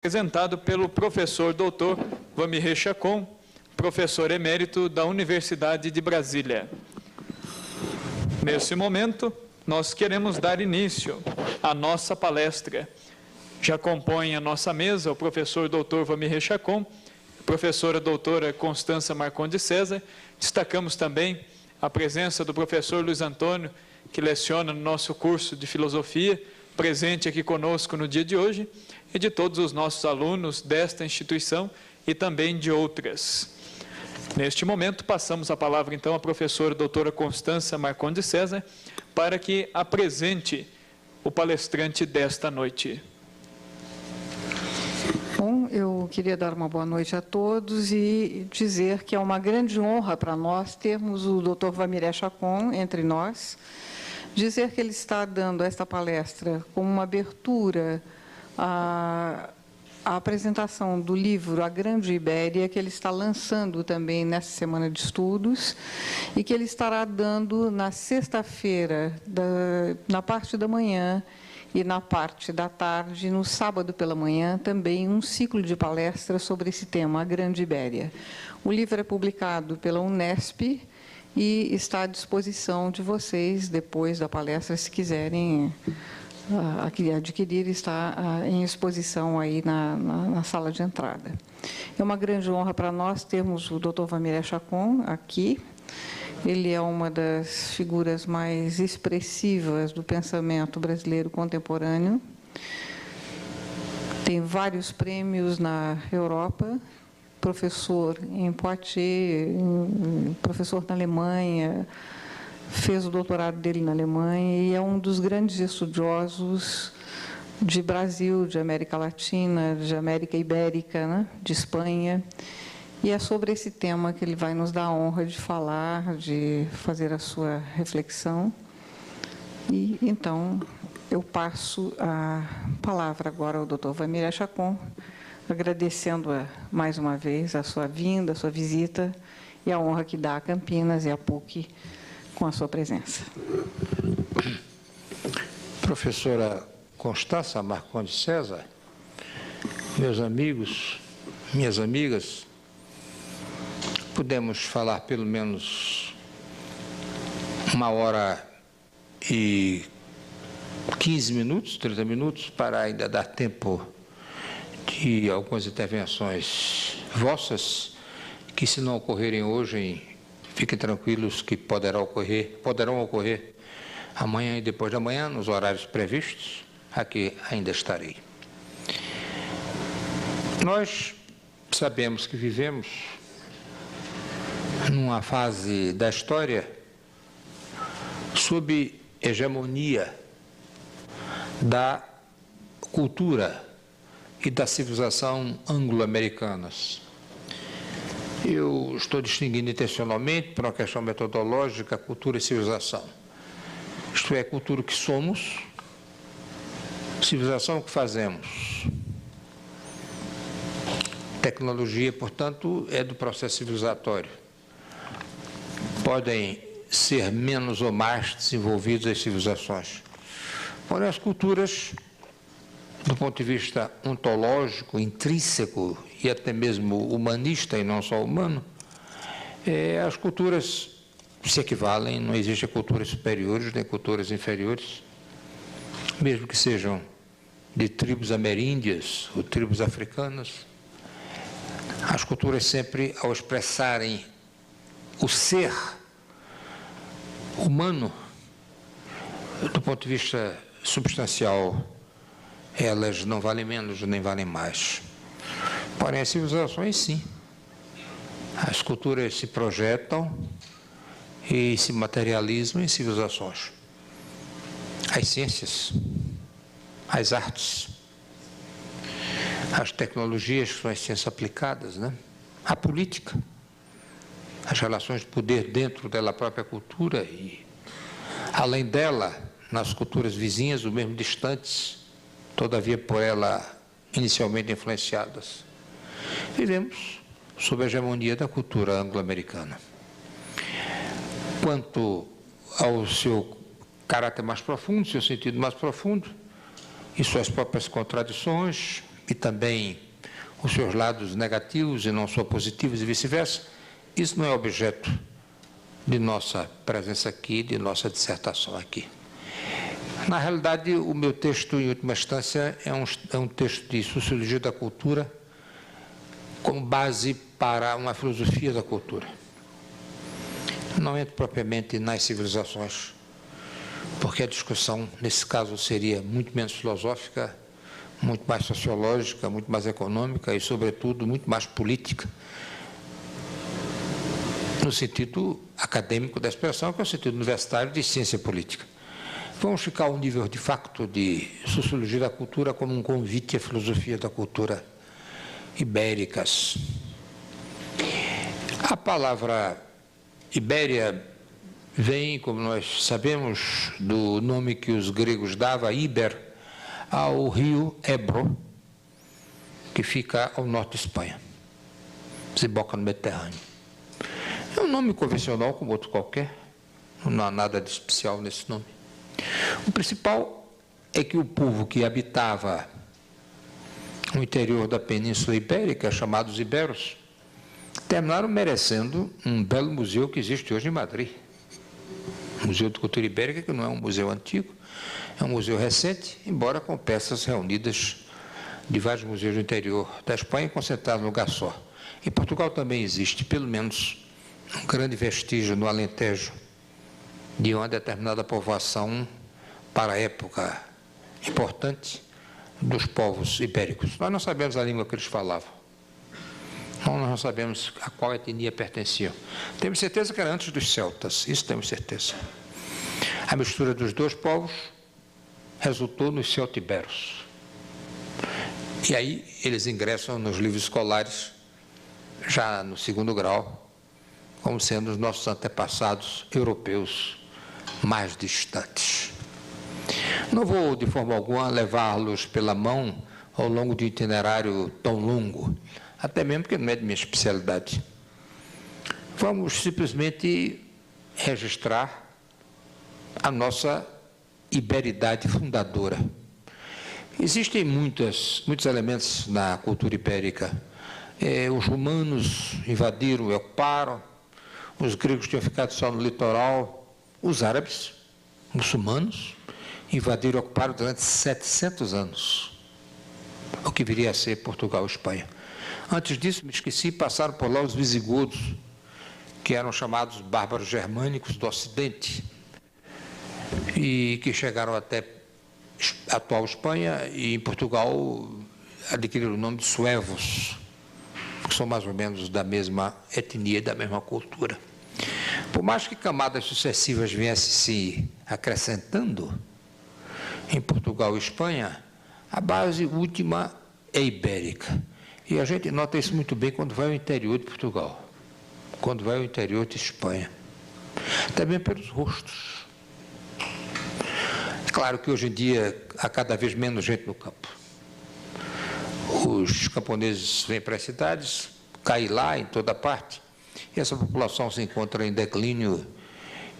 Apresentado pelo professor doutor Vamirê Chacon, professor emérito da Universidade de Brasília. Nesse momento, nós queremos dar início à nossa palestra. Já compõem a nossa mesa o professor doutor Vamirê Chacon, professora doutora Constança Marcondes César. Destacamos também a presença do professor Luiz Antônio, que leciona no nosso curso de filosofia, presente aqui conosco no dia de hoje, e de todos os nossos alunos desta instituição e também de outras. Neste momento, passamos a palavra, então, à professora doutora Constança Marcondes César, para que apresente o palestrante desta noite. Bom, eu queria dar uma boa noite a todos e dizer que é uma grande honra para nós termos o Dr. Vamirê Chacon entre nós, dizer que ele está dando esta palestra como uma abertura à apresentação do livro A Grande Ibéria, que ele está lançando também nessa semana de estudos, e que ele estará dando na sexta-feira, na parte da manhã e na parte da tarde, no sábado pela manhã, também um ciclo de palestras sobre esse tema, A Grande Ibéria. O livro é publicado pela Unesp e está à disposição de vocês, depois da palestra, se quiserem adquirir, está em exposição aí na sala de entrada. É uma grande honra para nós termos o Dr. Vamirê Chacon aqui. Ele é uma das figuras mais expressivas do pensamento brasileiro contemporâneo. Tem vários prêmios na Europa, professor em Poitiers, professor na Alemanha, fez o doutorado dele na Alemanha e é um dos grandes estudiosos de Brasil, de América Latina, de América Ibérica, né, de Espanha. E é sobre esse tema que ele vai nos dar a honra de falar, de fazer a sua reflexão. E, então, eu passo a palavra agora ao Dr. Vamirê Chacon, agradecendo mais uma vez a sua vinda, a sua visita e a honra que dá a Campinas e a PUC com a sua presença. Professora Constança Marcondes César, meus amigos, minhas amigas, podemos falar pelo menos 1h15, 30 minutos, para ainda dar tempo de algumas intervenções vossas, que se não ocorrerem hoje, fiquem tranquilos que poderão ocorrer amanhã e depois de amanhã, nos horários previstos, aqui ainda estarei. Nós sabemos que vivemos numa fase da história sob hegemonia da cultura e da civilização anglo-americanas. Eu estou distinguindo intencionalmente, por uma questão metodológica, cultura e civilização. Isto é, cultura que somos, civilização que fazemos. Tecnologia, portanto, é do processo civilizatório. Podem ser menos ou mais desenvolvidas as civilizações. Porém, as culturas, do ponto de vista ontológico, intrínseco e até mesmo humanista e não só humano, as culturas se equivalem, não existem culturas superiores nem culturas inferiores, mesmo que sejam de tribos ameríndias ou tribos africanas. As culturas sempre, ao expressarem o ser humano, do ponto de vista substancial, elas não valem menos nem valem mais. Porém, as civilizações, sim. As culturas se projetam e se materializam em civilizações. As ciências, as artes, as tecnologias, que são as ciências aplicadas, né? A política, as relações de poder dentro da própria cultura e, além dela, nas culturas vizinhas, ou mesmo distantes, todavia por ela inicialmente influenciadas. Vivemos sob a hegemonia da cultura anglo-americana. Quanto ao seu caráter mais profundo, seu sentido mais profundo, e suas próprias contradições e também os seus lados negativos e não só positivos e vice-versa, isso não é objeto de nossa presença aqui, de nossa dissertação aqui. Na realidade, o meu texto, em última instância, é um texto de sociologia da cultura como base para uma filosofia da cultura. Não entro propriamente nas civilizações, porque a discussão, nesse caso, seria muito menos filosófica, muito mais sociológica, muito mais econômica e, sobretudo, muito mais política, no sentido acadêmico da expressão, que é o sentido universitário de ciência política. Vamos ficar ao nível, de facto, de sociologia da cultura como um convite à filosofia da cultura ibéricas. A palavra Ibéria vem, como nós sabemos, do nome que os gregos davam, Iber, ao rio Ebro, que fica ao norte de Espanha, desemboca no Mediterrâneo. É um nome convencional como outro qualquer, não há nada de especial nesse nome. O principal é que o povo que habitava o interior da Península Ibérica, chamados iberos, terminaram merecendo um belo museu que existe hoje em Madrid. O Museu de Cultura Ibérica, que não é um museu antigo, é um museu recente, embora com peças reunidas de vários museus do interior da Espanha, concentradas num lugar só. Em Portugal também existe, pelo menos, um grande vestígio no Alentejo, de uma determinada povoação, para a época importante, dos povos ibéricos. Nós não sabemos a língua que eles falavam. Nós não sabemos a qual etnia pertenciam. Temos certeza que era antes dos celtas, isso temos certeza. A mistura dos dois povos resultou nos celtiberos. E aí eles ingressam nos livros escolares, já no segundo grau, como sendo os nossos antepassados europeus mais distantes. Não vou, de forma alguma, levá-los pela mão ao longo de um itinerário tão longo, até mesmo porque não é de minha especialidade. Vamos simplesmente registrar a nossa iberidade fundadora. Existem muitos elementos na cultura ibérica. Os romanos invadiram e ocuparam, os gregos tinham ficado só no litoral, os árabes, muçulmanos, invadiram e ocuparam durante 700 anos, o que viria a ser Portugal e Espanha. Antes disso, me esqueci, passaram por lá os visigodos, que eram chamados bárbaros germânicos do Ocidente, e que chegaram até a atual Espanha, e em Portugal adquiriram o nome de suevos, que são mais ou menos da mesma etnia e da mesma cultura. Por mais que camadas sucessivas viessem se acrescentando em Portugal e Espanha, a base última é ibérica. E a gente nota isso muito bem quando vai ao interior de Portugal, quando vai ao interior de Espanha. Também pelos rostos. É claro que hoje em dia há cada vez menos gente no campo. Os camponeses vêm para as cidades, caem lá em toda parte, e essa população se encontra em declínio,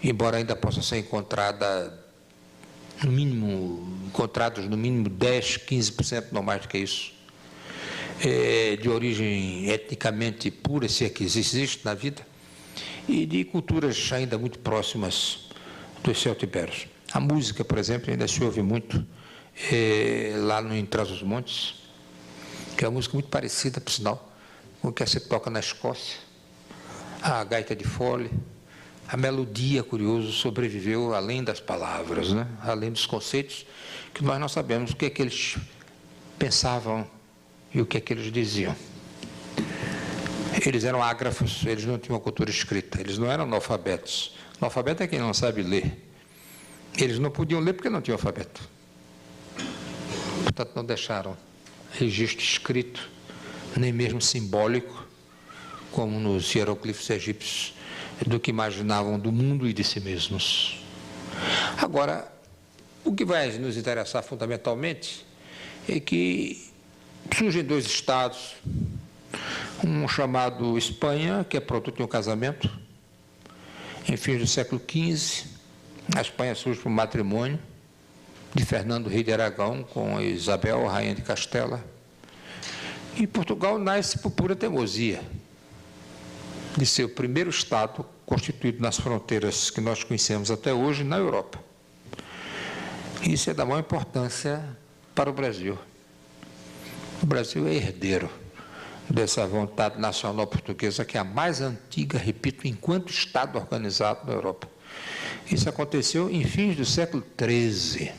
embora ainda possa ser encontrados no mínimo 10, 15%, não mais do que isso, de origem etnicamente pura, se é que existe na vida, e de culturas ainda muito próximas dos celtiberos. A música, por exemplo, ainda se ouve muito lá no Trás-os-Montes, que é uma música muito parecida, por sinal, com o que se toca na Escócia. A gaita de fole, a melodia, curioso, sobreviveu além das palavras, né? Além dos conceitos, que nós não sabemos o que é que eles pensavam e o que é que eles diziam. Eles eram ágrafos, eles não tinham uma cultura escrita, eles não eram analfabetos. Analfabeto é quem não sabe ler. Eles não podiam ler porque não tinham alfabeto. Portanto, não deixaram registro escrito, nem mesmo simbólico, como nos hieroglifos egípcios, do que imaginavam do mundo e de si mesmos. Agora, o que vai nos interessar fundamentalmente é que surgem dois estados, um chamado Espanha, que é produto de um casamento, em fins do século XV. A Espanha surge por um matrimônio de Fernando, rei de Aragão, com Isabel, rainha de Castela. E Portugal nasce por pura teimosia de ser o primeiro Estado constituído nas fronteiras que nós conhecemos até hoje na Europa. Isso é da maior importância para o Brasil. O Brasil é herdeiro dessa vontade nacional portuguesa, que é a mais antiga, repito, enquanto Estado organizado na Europa. Isso aconteceu em fins do século XIII.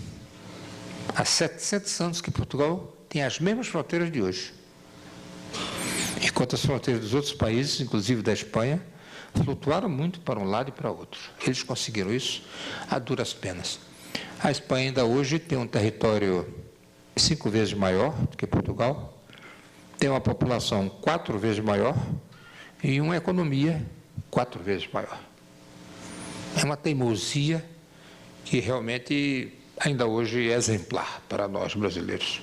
Há 700 anos que Portugal tem as mesmas fronteiras de hoje. Enquanto as fronteiras dos outros países, inclusive da Espanha, flutuaram muito para um lado e para outro. Eles conseguiram isso a duras penas. A Espanha ainda hoje tem um território 5 vezes maior do que Portugal, tem uma população 4 vezes maior e uma economia 4 vezes maior. É uma teimosia que realmente ainda hoje é exemplar para nós brasileiros.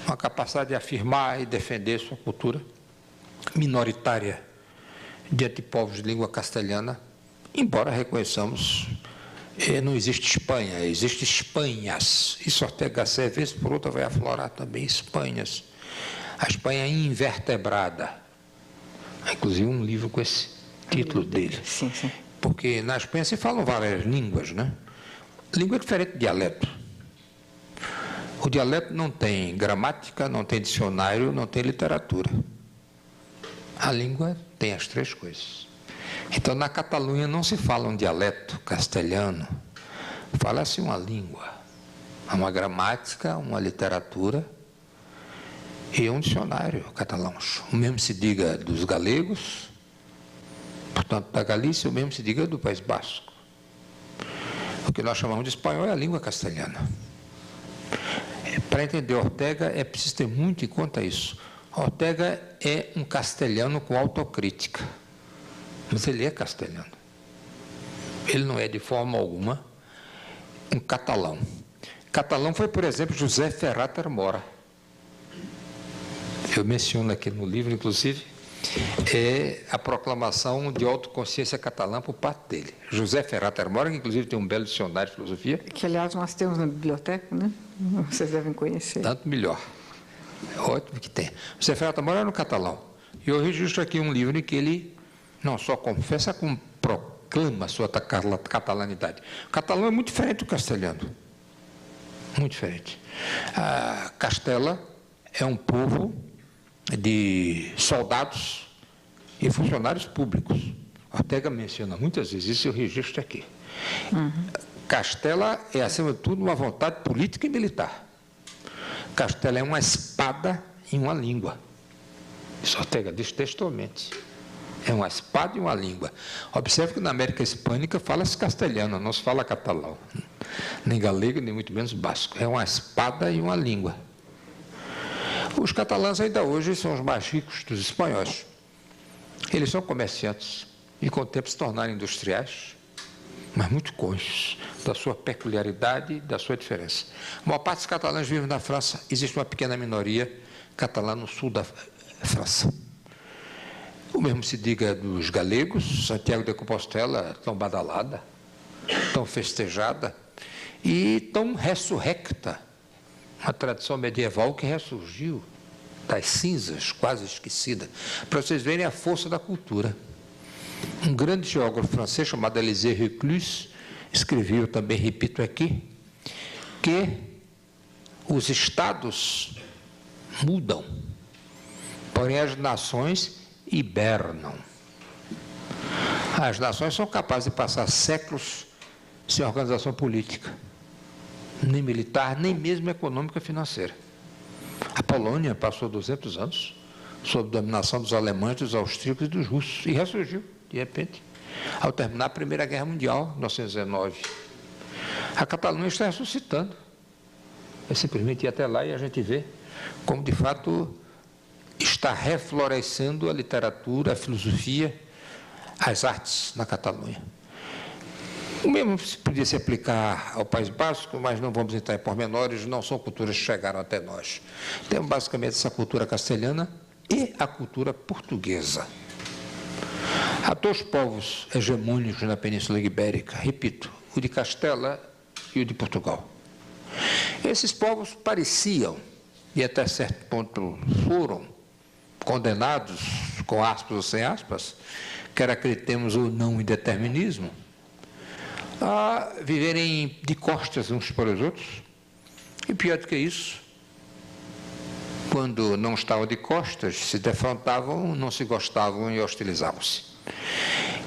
Uma capacidade de afirmar e defender sua cultura minoritária diante de povos de língua castelhana, embora reconheçamos, não existe Espanha, existe Espanhas. Isso Ortega Gasset, vez por outra, vai aflorar também Espanhas. A Espanha invertebrada. Há, inclusive, um livro com esse título dele. Sim, sim. Porque na Espanha se falam várias línguas, né? Língua é diferente de dialeto. O dialeto não tem gramática, não tem dicionário, não tem literatura. A língua tem as 3 coisas. Então, na Catalunha não se fala um dialeto castelhano, fala-se uma língua, uma gramática, uma literatura e um dicionário catalão. O mesmo se diga dos galegos, portanto, da Galícia, o mesmo se diga do País Basco. O que nós chamamos de espanhol é a língua castelhana. Para entender Ortega, é preciso ter muito em conta isso. Ortega é um castelhano com autocrítica, mas ele é castelhano. Ele não é, de forma alguma, um catalão. Catalão foi, por exemplo, José Ferrater Mora. Eu menciono aqui no livro, inclusive, a proclamação de autoconsciência catalã por parte dele. José Ferrater Mora, que inclusive tem um belo dicionário de filosofia. Que, aliás, nós temos na biblioteca, né? Vocês devem conhecer. Tanto melhor. É ótimo que tem. José Ferrater Mora era no catalão. E eu registro aqui um livro em que ele não só confessa, como proclama a sua catalanidade. O catalão é muito diferente do castelhano. Muito diferente. A Castela é um povo de soldados e funcionários públicos. Ortega menciona muitas vezes isso, eu registro aqui. Castela é, acima de tudo, uma vontade política e militar. Castela é uma espada e uma língua. Isso Ortega diz textualmente. É uma espada e uma língua. Observe que na América Hispânica fala-se castelhano, não se fala catalão. Nem galego, nem muito menos basco. É uma espada e uma língua. Os catalães ainda hoje são os mais ricos dos espanhóis. Eles são comerciantes e com o tempo se tornaram industriais, mas muito cônscios da sua peculiaridade e da sua diferença. A maior parte dos catalães vivem na França, existe uma pequena minoria catalã no sul da França. O mesmo se diga dos galegos, Santiago de Compostela, tão badalada, tão festejada e tão ressurrecta. Uma tradição medieval que ressurgiu das cinzas, quase esquecida, para vocês verem a força da cultura. Um grande geógrafo francês chamado Élisée Reclus escreveu, também repito aqui, que os estados mudam, porém as nações hibernam. As nações são capazes de passar séculos sem organização política, nem militar, nem mesmo econômica financeira. A Polônia passou 200 anos sob dominação dos alemães, dos austríacos e dos russos, e ressurgiu, de repente, ao terminar a Primeira Guerra Mundial, em 1919. A Catalunha está ressuscitando. É simplesmente ir até lá e a gente vê como, de fato, está reflorescendo a literatura, a filosofia, as artes na Catalunha. O mesmo podia se aplicar ao País Basco, mas não vamos entrar em pormenores, não são culturas que chegaram até nós. Temos basicamente essa cultura castelhana e a cultura portuguesa. Há 2 povos hegemônicos na Península Ibérica, repito, o de Castela e o de Portugal. Esses povos pareciam, e até certo ponto foram, condenados, com aspas ou sem aspas, quer acreditemos ou não em determinismo, a viverem de costas uns para os outros. E pior do que isso, quando não estavam de costas, se defrontavam, não se gostavam e hostilizavam-se.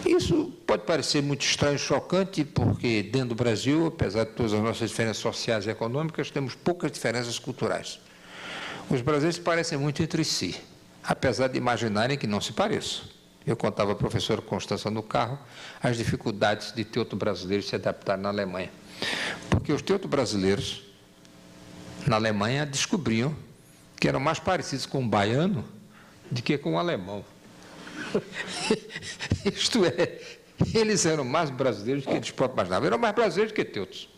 Isso pode parecer muito estranho e chocante, porque dentro do Brasil, apesar de todas as nossas diferenças sociais e econômicas, temos poucas diferenças culturais. Os brasileiros se parecem muito entre si, apesar de imaginarem que não se pareçam. Eu contava à professora Constança no carro as dificuldades de teuto-brasileiros se adaptar na Alemanha. Porque os teuto-brasileiros, na Alemanha, descobriam que eram mais parecidos com um baiano do que com um alemão. Isto é, eles eram mais brasileiros do que eles próprios imaginavam. Eram mais brasileiros que teutos.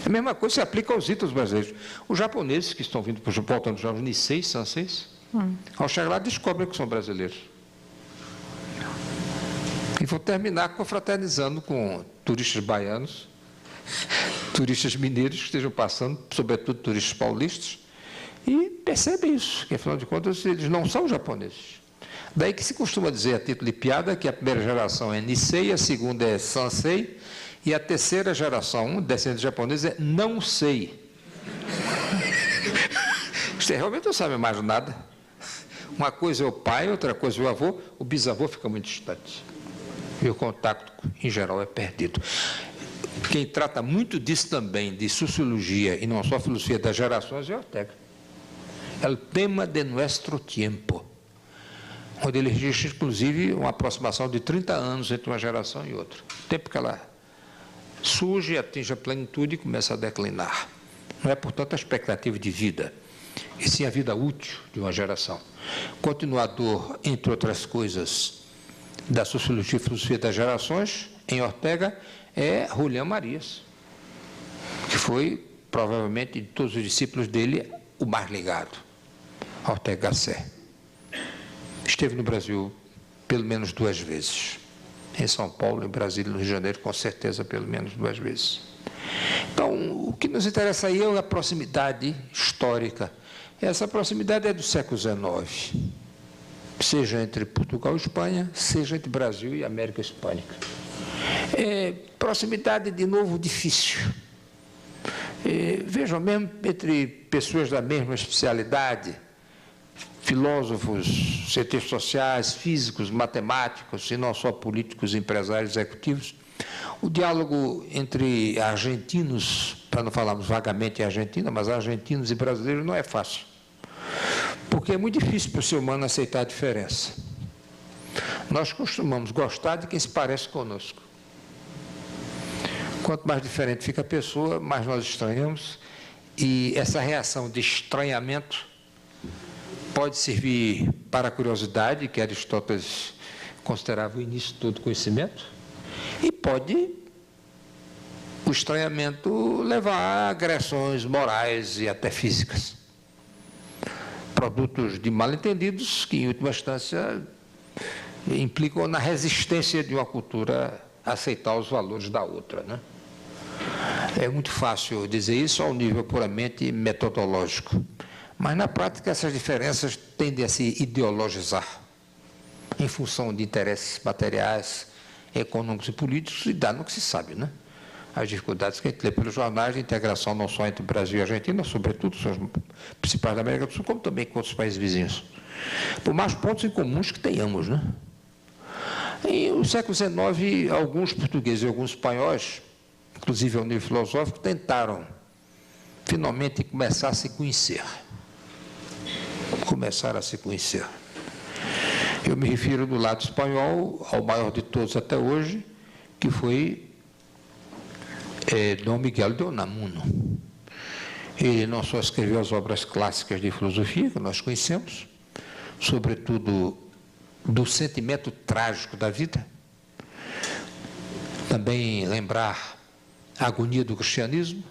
A mesma coisa se aplica aos itos brasileiros. Os japoneses que estão vindo, voltando dos jogos Nisei, Sanseis, ao chegar lá descobrem que são brasileiros. E vou terminar confraternizando com turistas baianos, turistas mineiros que estejam passando, sobretudo turistas paulistas, e percebem isso, que afinal de contas eles não são japoneses. Daí que se costuma dizer, a título de piada, que a primeira geração é Nisei, a segunda é Sansei, e a terceira geração, descendente japonês, é não sei. Você realmente não sabe mais nada. Uma coisa é o pai, outra coisa é o avô, o bisavô fica muito distante. E o contato, em geral, é perdido. Quem trata muito disso também, de sociologia, e não só filosofia das gerações, é Ortega. É o tema de nuestro tiempo, onde ele registra, inclusive, uma aproximação de 30 anos entre uma geração e outra. O tempo que ela surge, atinge a plenitude e começa a declinar. Não é, portanto, a expectativa de vida, e sim a vida útil de uma geração. Continuador, entre outras coisas, da sociologia e filosofia das gerações, em Ortega, é Julián Marías, que foi, provavelmente, de todos os discípulos dele, o mais ligado, Ortega Gasset. Esteve no Brasil pelo menos 2 vezes. Em São Paulo, em Brasília, no Rio de Janeiro, com certeza, pelo menos 2 vezes. Então, o que nos interessa aí é a proximidade histórica. Essa proximidade é do século XIX, seja entre Portugal e Espanha, seja entre Brasil e América Hispânica. É proximidade, de novo, difícil. Vejam, mesmo entre pessoas da mesma especialidade, filósofos, cientistas sociais, físicos, matemáticos, e não só políticos, empresários, executivos, o diálogo entre argentinos, para não falarmos vagamente em Argentina, mas argentinos e brasileiros não é fácil, porque é muito difícil para o ser humano aceitar a diferença. Nós costumamos gostar de quem se parece conosco. Quanto mais diferente fica a pessoa, mais nós estranhamos, e essa reação de estranhamento pode servir para a curiosidade, que Aristóteles considerava o início de todo conhecimento, e pode o estranhamento levar a agressões morais e até físicas, produtos de mal-entendidos que, em última instância, implicam na resistência de uma cultura a aceitar os valores da outra, né? É muito fácil dizer isso ao nível puramente metodológico, mas na prática essas diferenças tendem a se ideologizar em função de interesses materiais, econômicos e políticos, e dá no que se sabe, né? As dificuldades que a gente lê pelos jornais de integração não só entre Brasil e Argentina, sobretudo, são os principais da América do Sul, como também com outros países vizinhos. Por mais pontos em comuns que tenhamos, né? Em no século XIX, alguns portugueses e alguns espanhóis, inclusive ao nível filosófico, tentaram finalmente começar a se conhecer. Começaram a se conhecer. Eu me refiro do lado espanhol ao maior de todos até hoje, que foi Dom Miguel de Unamuno. Ele não só escreveu as obras clássicas de filosofia, que nós conhecemos, sobretudo do sentimento trágico da vida, também lembrar a agonia do cristianismo,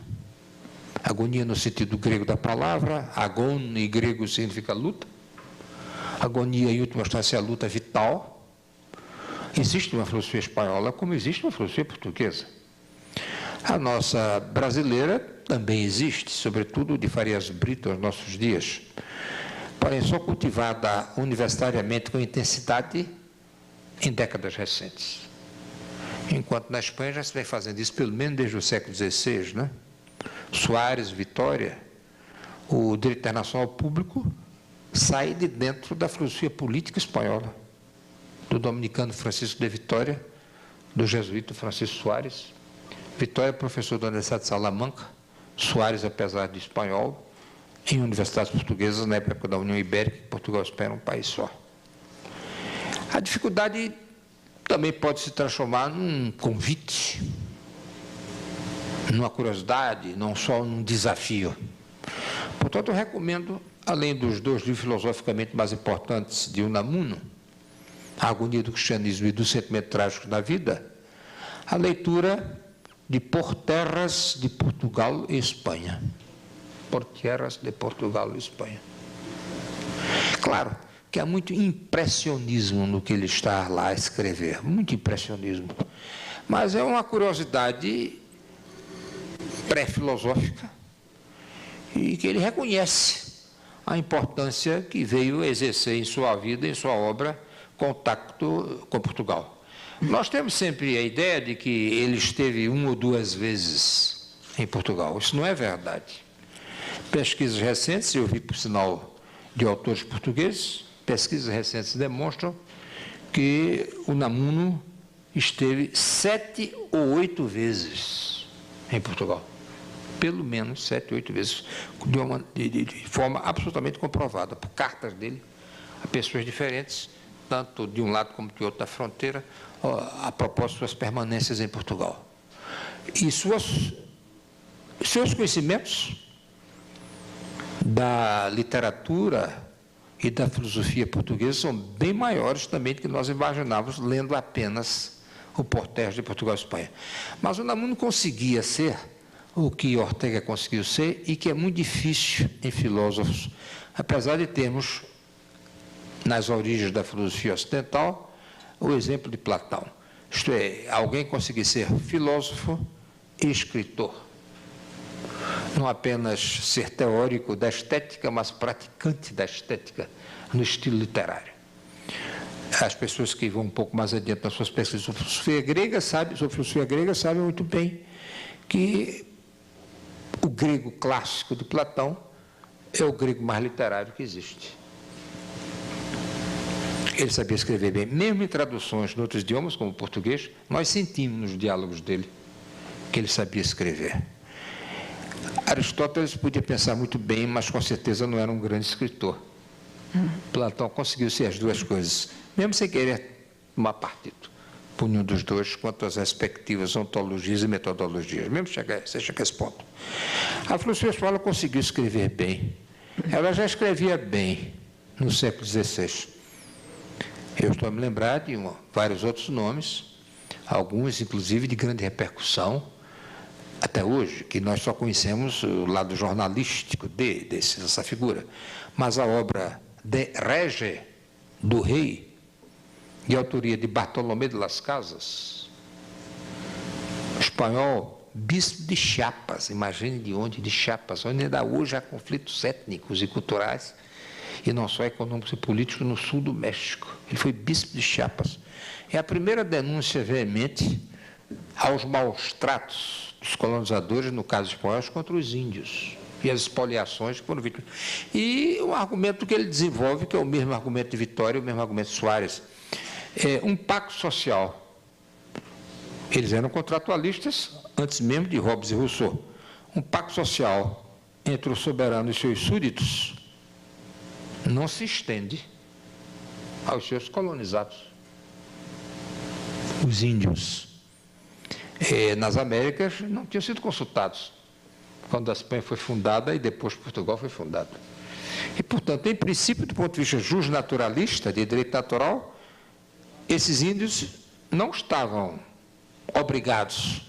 agonia no sentido grego da palavra, agon em grego significa luta, agonia em última instância a luta vital. Existe uma filosofia espanhola como existe uma filosofia portuguesa. A nossa brasileira também existe, sobretudo de Farias Brito aos nossos dias. porém só cultivada universitariamente com intensidade em décadas recentes. Enquanto na Espanha já se vem fazendo isso pelo menos desde o século XVI, né? Soares, Vitória, o direito internacional público sai de dentro da filosofia política espanhola, do dominicano Francisco de Vitória, do jesuíta Francisco Soares. Vitória é professor da Universidade de Salamanca, Soares, apesar de espanhol, em universidades portuguesas, na época da União Ibérica, Portugal e Espanha era um país só. A dificuldade também pode se transformar num convite, numa curiosidade, não só num desafio. Portanto, eu recomendo, além dos dois livros filosoficamente mais importantes de Unamuno, A Agonia do Cristianismo e do Sentimento Trágico da Vida, a leitura de Por Terras de Portugal e Espanha. Por Terras de Portugal e Espanha. Claro que há muito impressionismo no que ele está lá a escrever, muito impressionismo. Mas é uma curiosidade pré-filosófica e que ele reconhece a importância que veio exercer em sua vida, em sua obra, contato com Portugal. Nós temos sempre a ideia de que ele esteve 1 ou 2 vezes em Portugal. Isso não é verdade. Pesquisas recentes, eu vi por sinal de autores portugueses, pesquisas recentes demonstram que Unamuno esteve 7 ou 8 vezes em Portugal. Pelo menos 7 ou 8 vezes, de forma absolutamente comprovada, por cartas dele a pessoas diferentes, tanto de um lado como de outro da fronteira, a propósito de suas permanências em Portugal. E seus conhecimentos da literatura e da filosofia portuguesa são bem maiores também do que nós imaginávamos lendo apenas o Por Terras de Portugal e Espanha. Mas o Unamuno conseguia ser o que Ortega conseguiu ser e que é muito difícil em filósofos, apesar de termos nas origens da filosofia ocidental o exemplo de Platão. Isto é, alguém conseguir ser filósofo e escritor. Não apenas ser teórico da estética, mas praticante da estética no estilo literário. As pessoas que vão um pouco mais adiante nas suas pesquisas sobre filosofia grega sabem muito bem que o grego clássico de Platão é o grego mais literário que existe. Ele sabia escrever bem, mesmo em traduções de outros idiomas, como o português, nós sentimos nos diálogos dele que ele sabia escrever. Aristóteles podia pensar muito bem, mas com certeza não era um grande escritor. Platão conseguiu ser as duas coisas, mesmo sem querer tomar partido por nenhum dos dois, quanto às respectivas ontologias e metodologias, mesmo se chega a esse ponto. A filosofia espanhola conseguiu escrever bem. Ela já escrevia bem no século XVI. Eu estou a me lembrar de vários outros nomes, alguns, inclusive, de grande repercussão, até hoje, que nós só conhecemos o lado jornalístico dessa figura. Mas a obra De Rege, do Rei, de autoria de Bartolomé de las Casas, espanhol, bispo de Chiapas, imagine de onde, de Chiapas, onde ainda hoje há conflitos étnicos e culturais, e não só econômicos e políticos, no sul do México. Ele foi bispo de Chiapas. É a primeira denúncia veemente aos maus tratos dos colonizadores, no caso espanhol, contra os índios, e as expoliações que foram vítimas. E um argumento que ele desenvolve, que é o mesmo argumento de Vitória, o mesmo argumento de Soares, é um pacto social. Eles eram contratualistas, antes mesmo de Hobbes e Rousseau. Um pacto social entre o soberano e seus súditos não se estende aos seus colonizados, os índios. Nas Américas não tinham sido consultados quando a Espanha foi fundada e depois Portugal foi fundado. E, portanto, em princípio, do ponto de vista justnaturalista, de direito natural, esses índios não estavam obrigados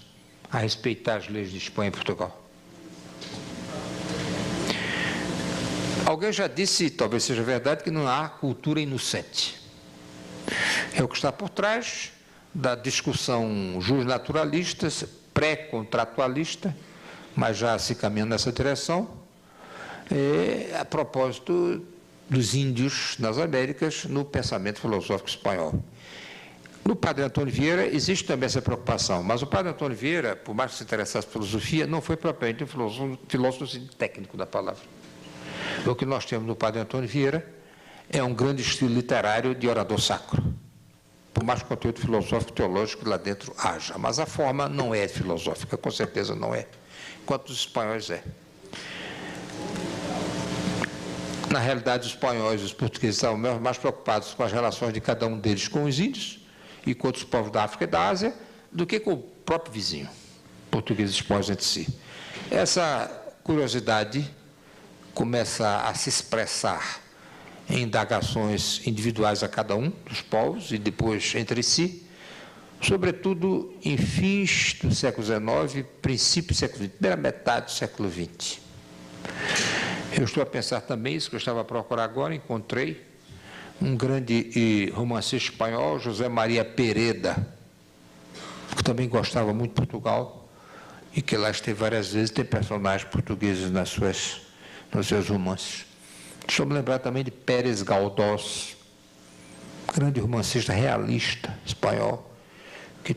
a respeitar as leis de Espanha e Portugal. Alguém já disse, talvez seja verdade, que não há cultura inocente. É o que está por trás da discussão justnaturalista, pré-contratualista, mas já se caminhando nessa direção, a propósito dos índios nas Américas no pensamento filosófico espanhol. No Padre Antônio Vieira existe também essa preocupação, mas o Padre Antônio Vieira, por mais que se interessasse por filosofia, não foi propriamente um filósofo no sentido técnico da palavra. O que nós temos no Padre Antônio Vieira é um grande estilo literário de orador sacro, por mais conteúdo filosófico e teológico que lá dentro haja, mas a forma não é filosófica, com certeza não é, enquanto os espanhóis é. Na realidade, os espanhóis e os portugueses estavam mais preocupados com as relações de cada um deles com os índios e com outros povos da África e da Ásia, do que com o próprio vizinho, portugueses e espanhóis entre si. Essa curiosidade começa a se expressar em indagações individuais a cada um dos povos e depois entre si, sobretudo em fins do século XIX, princípio do século XX, primeira metade do século XX. Eu estou a pensar também, isso que eu estava a procurar agora, encontrei um grande romancista espanhol, José Maria Pereda, que também gostava muito de Portugal e que lá esteve várias vezes, tem personagens portugueses nos seus romances. Deixa eu me lembrar também de Pérez Galdós, grande romancista realista espanhol, que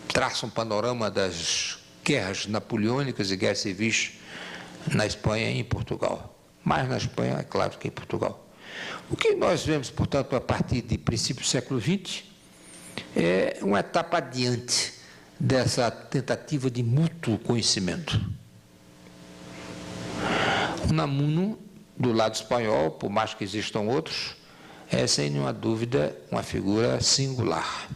traça um panorama das guerras napoleônicas e guerras civis na Espanha e em Portugal. Mais na Espanha, é claro, que em Portugal. O que nós vemos, portanto, a partir de princípio do século XX, é uma etapa adiante dessa tentativa de mútuo conhecimento. Unamuno, do lado espanhol, por mais que existam outros, é, sem nenhuma dúvida, uma figura singular.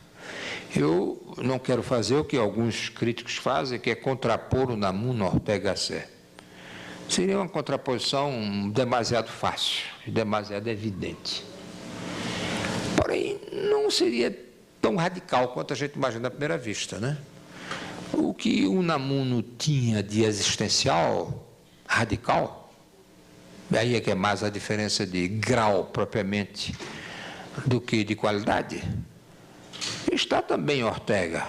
Eu não quero fazer o que alguns críticos fazem, que é contrapor Unamuno a Ortega y Gasset. Seria uma contraposição demasiado fácil, demasiado evidente. Porém, não seria tão radical quanto a gente imagina à primeira vista, né? O que Unamuno tinha de existencial, radical, aí é que é mais a diferença de grau propriamente do que de qualidade, está também em Ortega,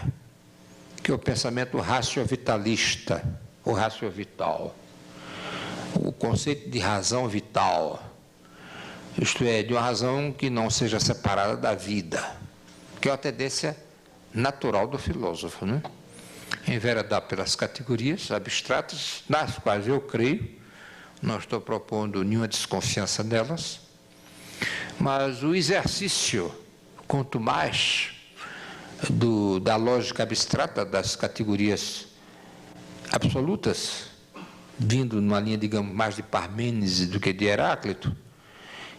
que é o pensamento ratio-vitalista, o ratio-vital, o conceito de razão vital, isto é, de uma razão que não seja separada da vida, que é uma tendência natural do filósofo, né? Enveredar pelas categorias abstratas, nas quais eu creio, não estou propondo nenhuma desconfiança nelas, mas o exercício, quanto mais da lógica abstrata das categorias absolutas, vindo numa linha, digamos, mais de Parmênides do que de Heráclito,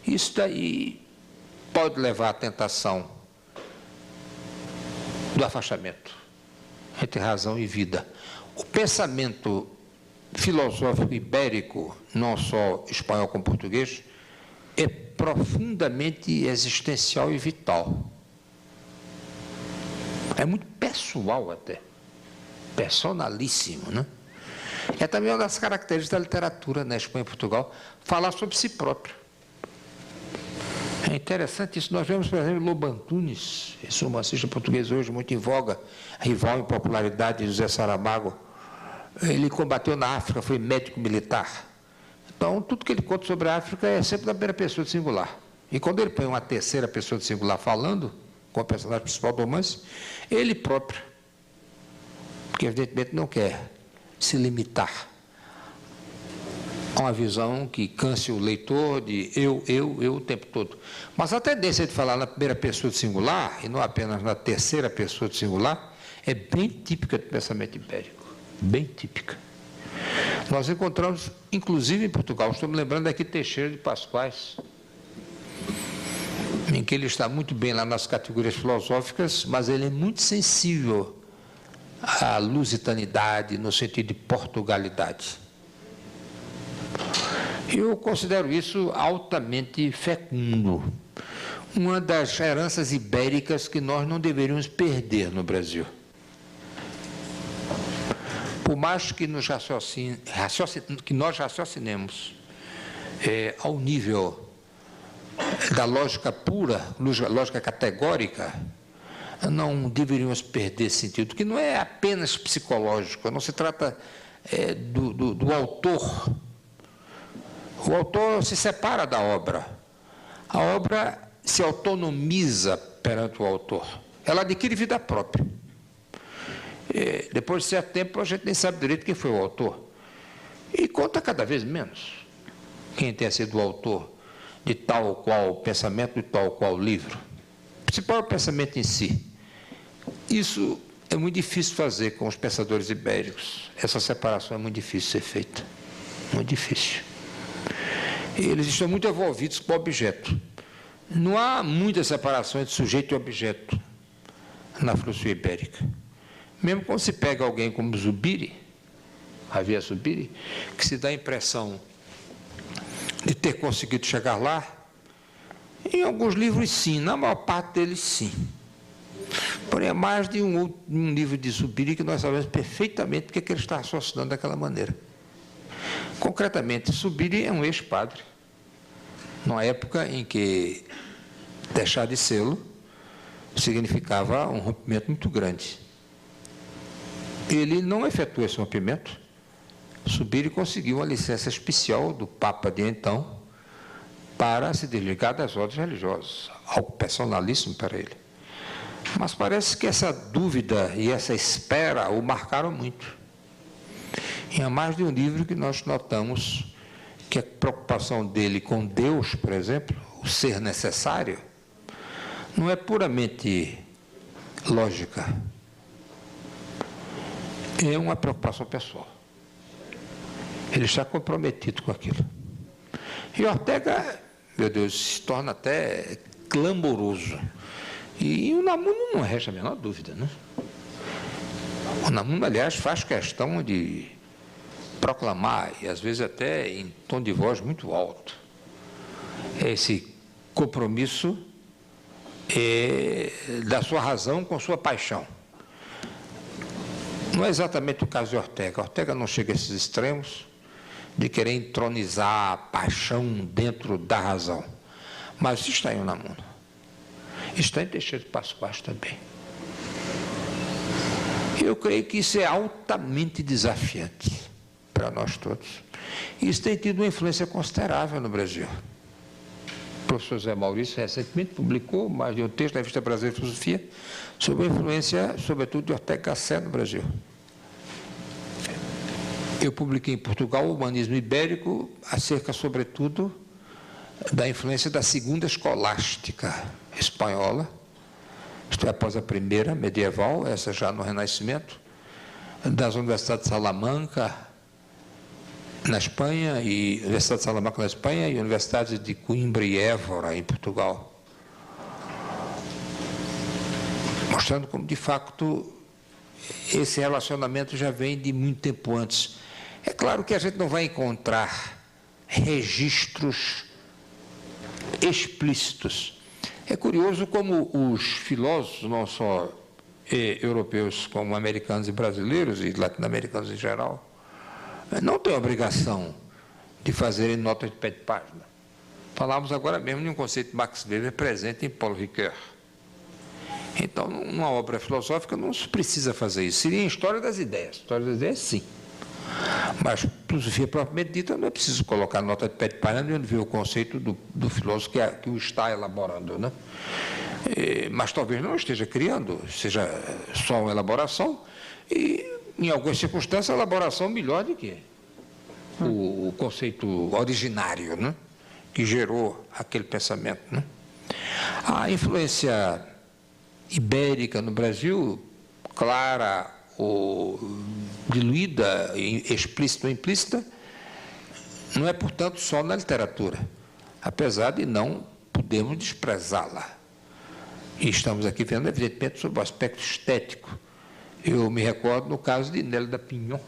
isso daí pode levar à tentação do afastamento entre razão e vida. O pensamento filosófico ibérico, não só espanhol como português, é profundamente existencial e vital. É muito pessoal até, personalíssimo, né? É também uma das características da literatura na Espanha e Portugal, falar sobre si próprio. É interessante isso. Nós vemos, por exemplo, Lobo Antunes, esse romancista português hoje muito em voga, rival em popularidade de José Saramago. Ele combateu na África, foi médico militar. Então, tudo que ele conta sobre a África é sempre na primeira pessoa de singular. E quando ele põe uma terceira pessoa de singular falando, com o personagem principal do romance, ele próprio, porque evidentemente não quer se limitar a uma visão que canse o leitor de eu o tempo todo. Mas a tendência de falar na primeira pessoa de singular, e não apenas na terceira pessoa de singular, é bem típica do pensamento ibérico, bem típica. Nós encontramos, inclusive em Portugal, estou me lembrando aqui Teixeira de Pascoais, em que ele está muito bem lá nas categorias filosóficas, mas ele é muito sensível à lusitanidade, no sentido de portugalidade. Eu considero isso altamente fecundo, uma das heranças ibéricas que nós não deveríamos perder no Brasil. Por mais que nós raciocinemos ao nível da lógica pura, lógica categórica, não deveríamos perder esse sentido, que não é apenas psicológico, não se trata do autor O autor se separa da obra. A obra se autonomiza perante o autor. Ela adquire vida própria. Depois de certo tempo, a gente nem sabe direito quem foi o autor. E conta cada vez menos quem tenha sido o autor de tal ou qual pensamento, de tal ou qual livro. O principal é o pensamento em si. Isso é muito difícil fazer com os pensadores ibéricos. Essa separação é muito difícil de ser feita. Muito difícil. Eles estão muito envolvidos com o objeto. Não há muita separação entre sujeito e objeto na filosofia ibérica. Mesmo quando se pega alguém como Zubiri, Javier Zubiri, que se dá a impressão de ter conseguido chegar lá, em alguns livros sim, na maior parte deles sim. Porém, é mais de um livro de Zubiri que nós sabemos perfeitamente porque que ele está raciocinando daquela maneira. Concretamente, Zubiri é um ex-padre, numa época em que deixar de sê-lo significava um rompimento muito grande. Ele não efetuou esse rompimento. Zubiri conseguiu uma licença especial do Papa de então para se desligar das ordens religiosas, algo personalíssimo para ele. Mas parece que essa dúvida e essa espera o marcaram muito. E há mais de um livro que nós notamos que a preocupação dele com Deus, por exemplo, o ser necessário, não é puramente lógica. É uma preocupação pessoal. Ele está comprometido com aquilo. E Ortega, meu Deus, se torna até clamoroso. E o Unamuno não resta a menor dúvida, né? O Unamuno, aliás, faz questão de proclamar, e às vezes até em tom de voz muito alto, esse compromisso da sua razão com sua paixão. Não é exatamente o caso de Ortega. Ortega não chega a esses extremos de querer entronizar a paixão dentro da razão. Mas isso está em Unamuno. Está em Teixeira de Pascoal também. Eu creio que isso é altamente desafiante para nós todos. Isso tem tido uma influência considerável no Brasil. O professor Zé Maurício recentemente publicou mais de um texto na Revista Brasileira de Filosofia sobre a influência, sobretudo, de Ortega y Gasset no Brasil. Eu publiquei em Portugal o Humanismo Ibérico, acerca, sobretudo, da influência da segunda escolástica espanhola, isto é, após a primeira, medieval, essa já no Renascimento, das universidades de Salamanca, na Espanha, e Universidade de Salamanca na Espanha, e universidades de Coimbra e Évora, em Portugal. Mostrando como, de fato, esse relacionamento já vem de muito tempo antes. É claro que a gente não vai encontrar registros explícitos. É curioso como os filósofos, não só europeus, como americanos e brasileiros, e latino-americanos em geral, não têm obrigação de fazerem notas de pé de página. Falamos agora mesmo de um conceito de Max Weber presente em Paul Ricoeur. Então, numa obra filosófica não se precisa fazer isso. Seria em História das Ideias. História das Ideias, sim. Mas, filosofia propriamente dita, não é preciso colocar nota de pé de página de onde vê o conceito do filósofo que o está elaborando, né? Mas talvez não esteja criando, seja só uma elaboração, e, em algumas circunstâncias, a elaboração melhor do que o conceito originário, né? Que gerou aquele pensamento, né? A influência ibérica no Brasil, clara ou diluída, explícita ou implícita, não é, portanto, só na literatura, apesar de não podermos desprezá-la. E estamos aqui vendo, evidentemente, sobre o aspecto estético. Eu me recordo no caso de Nélida Pinhon,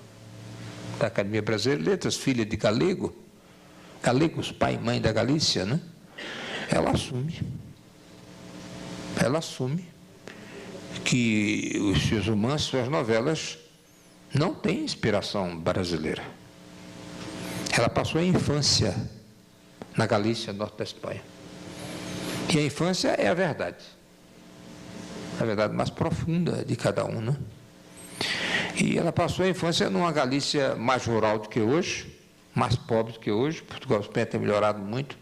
da Academia Brasileira de Letras, filha de galegos, pai e mãe da Galícia, né? Ela assume que os seus romances, suas novelas, não têm inspiração brasileira. Ela passou a infância na Galícia, norte da Espanha. E a infância é a verdade mais profunda de cada um, né? E ela passou a infância numa Galícia mais rural do que hoje, mais pobres que hoje. Portugal e Espanha têm melhorado muito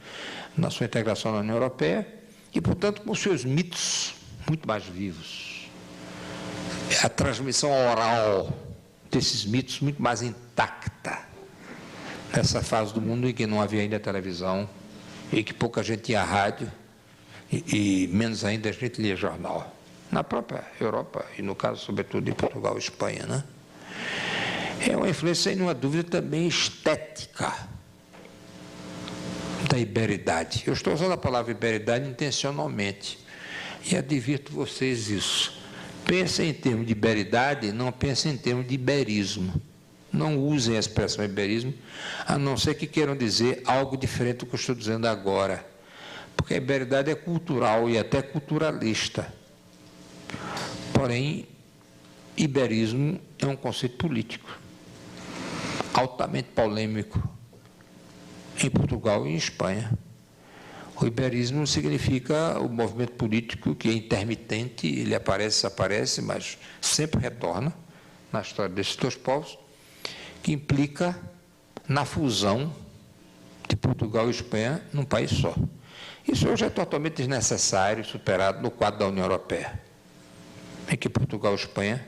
na sua integração na União Europeia e, portanto, com seus mitos muito mais vivos. A transmissão oral desses mitos muito mais intacta nessa fase do mundo em que não havia ainda televisão e que pouca gente tinha rádio e menos ainda a gente lia jornal. Na própria Europa e, no caso, sobretudo, em Portugal e Espanha, né? É uma influência, sem nenhuma dúvida, também estética da iberidade. Eu estou usando a palavra iberidade intencionalmente e advirto vocês isso. Pensem em termos de iberidade, não pensem em termos de iberismo. Não usem a expressão iberismo, a não ser que queiram dizer algo diferente do que eu estou dizendo agora. Porque a iberidade é cultural e até culturalista. Porém, iberismo é um conceito político, altamente polêmico, em Portugal e em Espanha. O iberismo significa o movimento político que é intermitente, ele aparece, desaparece, mas sempre retorna na história desses dois povos, que implica na fusão de Portugal e Espanha num país só. Isso hoje é totalmente desnecessário, superado no quadro da União Europeia, em que Portugal e Espanha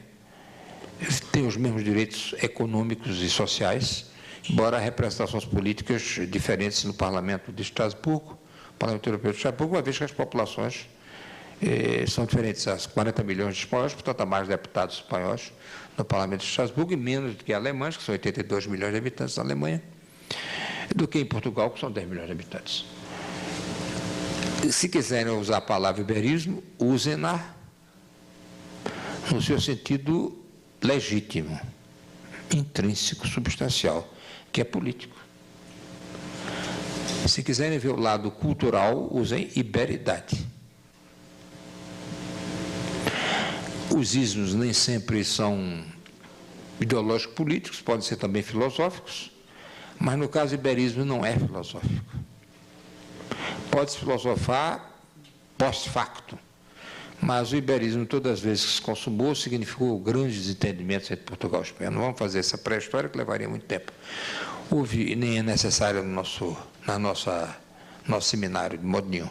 têm os mesmos direitos econômicos e sociais, embora representações políticas diferentes no Parlamento de Estrasburgo, Parlamento Europeu de Estrasburgo, uma vez que as populações são diferentes. As 40 milhões de espanhóis, portanto, há mais deputados espanhóis no Parlamento de Estrasburgo e menos do que alemães, que são 82 milhões de habitantes na Alemanha, do que em Portugal, que são 10 milhões de habitantes. Se quiserem usar a palavra iberismo, usem-na no seu sentido legítimo, intrínseco, substancial, que é político. Se quiserem ver o lado cultural, usem iberidade. Os ismos nem sempre são ideológicos políticos, podem ser também filosóficos, mas no caso iberismo não é filosófico. Pode-se filosofar post-facto, mas o iberismo, todas as vezes que se consumou, significou grandes desentendimentos entre Portugal e Espanha. Não vamos fazer essa pré-história, que levaria muito tempo. Houve, nem é necessário no nosso seminário, de modo nenhum.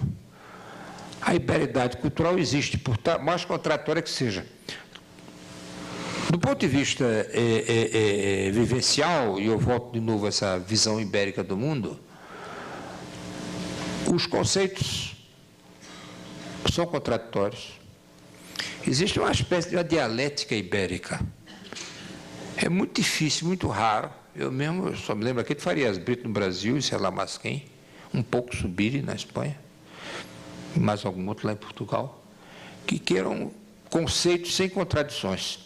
A iberidade cultural existe, por mais contraditória que seja. Do ponto de vista vivencial, e eu volto de novo a essa visão ibérica do mundo, os conceitos são contraditórios. Existe uma espécie de uma dialética ibérica. É muito difícil, muito raro. Eu mesmo só me lembro aqui de Farias Brito no Brasil e sei lá mais quem, um pouco Subiri na Espanha, e mais algum outro lá em Portugal, que queiram conceitos sem contradições.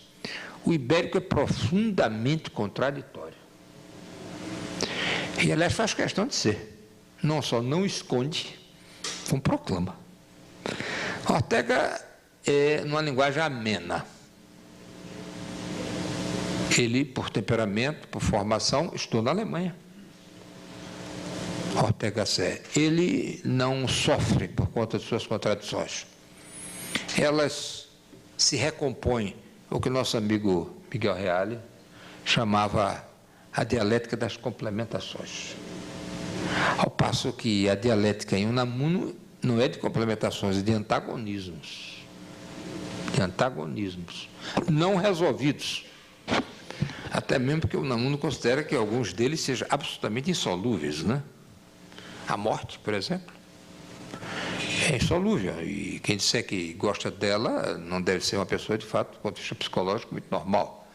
O ibérico é profundamente contraditório. E, aliás, faz questão de ser. Não só não esconde, como proclama. Ortega é numa linguagem amena. Ele, por temperamento, por formação, estudou na Alemanha. Ortega Sé. Ele não sofre por conta de suas contradições. Elas se recompõem, o que nosso amigo Miguel Reale chamava a dialética das complementações. Ao passo que a dialética em Unamuno não é de complementações, é de antagonismos. De antagonismos não resolvidos. Até mesmo porque o Unamuno considera que alguns deles sejam absolutamente insolúveis, né? A morte, por exemplo, é insolúvel. E quem disser que gosta dela não deve ser uma pessoa, de fato, do ponto de vista psicológico, muito normal.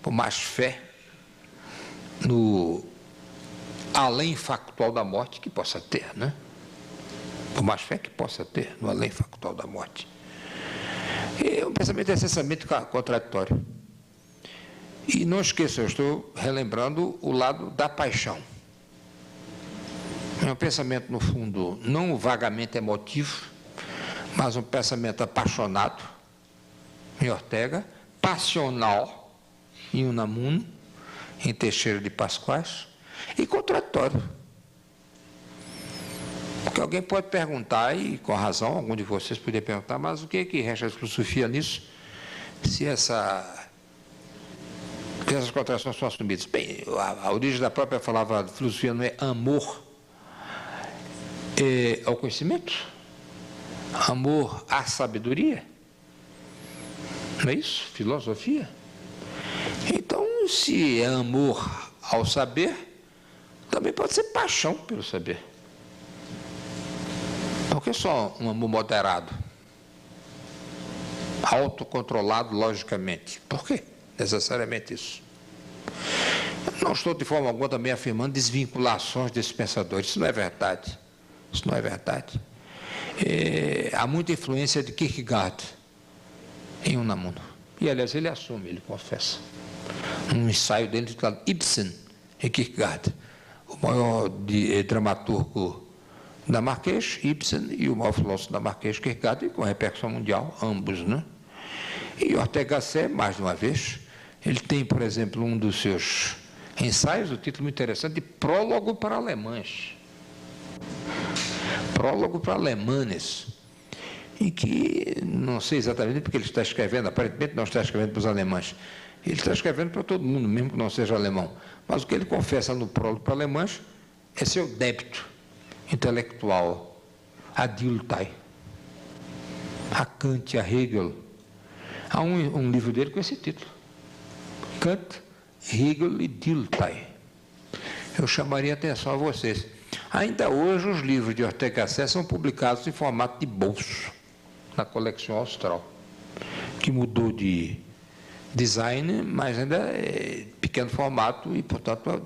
Por mais fé no além factual da morte que possa ter, né? Por mais fé que possa ter no além factual da morte. É um pensamento essencialmente contraditório. E não esqueçam, eu estou relembrando o lado da paixão. É um pensamento, no fundo, não vagamente emotivo, mas um pensamento apaixonado em Ortega, passional em Unamuno, em Teixeira de Pascoais, e contraditório. Porque alguém pode perguntar, e com razão, algum de vocês poderia perguntar, mas o que é que resta de filosofia nisso? Se essa que essas contrações são assumidas. Bem, a origem da própria palavra filosofia não é amor ao conhecimento? Amor à sabedoria? Não é isso? Filosofia? Então, se é amor ao saber, também pode ser paixão pelo saber. Por que só um amor moderado? Autocontrolado, logicamente. Por quê? Necessariamente isso. Não estou de forma alguma também afirmando desvinculações desses pensadores. Isso não é verdade. Isso não é verdade. Há muita influência de Kierkegaard em Unamuno. E, aliás, ele assume, ele confessa. Um ensaio dele titulado Ibsen e Kierkegaard, o maior dramaturgo dinamarquês, Ibsen, e o maior filósofo dinamarquês, Kierkegaard, e com repercussão mundial, ambos, né? E Ortega Gasset, mais de uma vez, ele tem, por exemplo, um dos seus ensaios, o título muito interessante, de Prólogo para Alemães. Prólogo para Alemães, em que, não sei exatamente porque ele está escrevendo, aparentemente não está escrevendo para os alemães, ele está escrevendo para todo mundo, mesmo que não seja alemão, mas o que ele confessa no Prólogo para Alemães é seu débito intelectual a Dilthey, a Kant, a Hegel. Há um livro dele com esse título, Kant, Hegel e Dilthey. Eu chamaria a atenção a vocês. Ainda hoje os livros de Ortega Gasset são publicados em formato de bolso, na coleção austral, que mudou de design, mas ainda é pequeno formato e, portanto,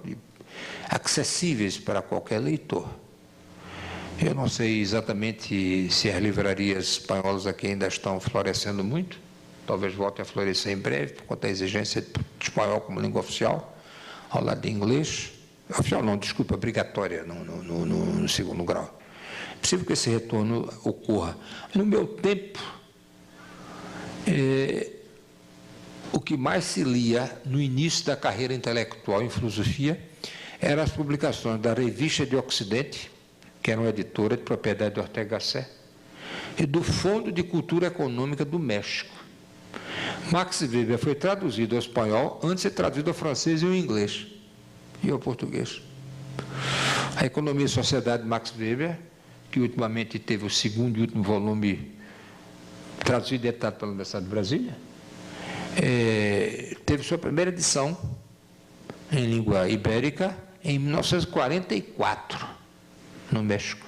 acessíveis para qualquer leitor. Eu não sei exatamente se as livrarias espanholas aqui ainda estão florescendo muito, talvez voltem a florescer em breve, por conta da exigência de espanhol como língua oficial, ao lado de inglês. Oficial não, desculpa, obrigatória no segundo grau. É possível que esse retorno ocorra. No meu tempo, o que mais se lia no início da carreira intelectual em filosofia eram as publicações da Revista de Ocidente, que era uma editora de propriedade de Ortega Gasset, e do Fundo de Cultura Econômica do México. Max Weber foi traduzido ao espanhol antes de ser traduzido ao francês e ao inglês e ao português. A Economia e Sociedade de Max Weber, que ultimamente teve o segundo e último volume traduzido e editado pela Universidade de Brasília, teve sua primeira edição em língua ibérica em 1944, no México.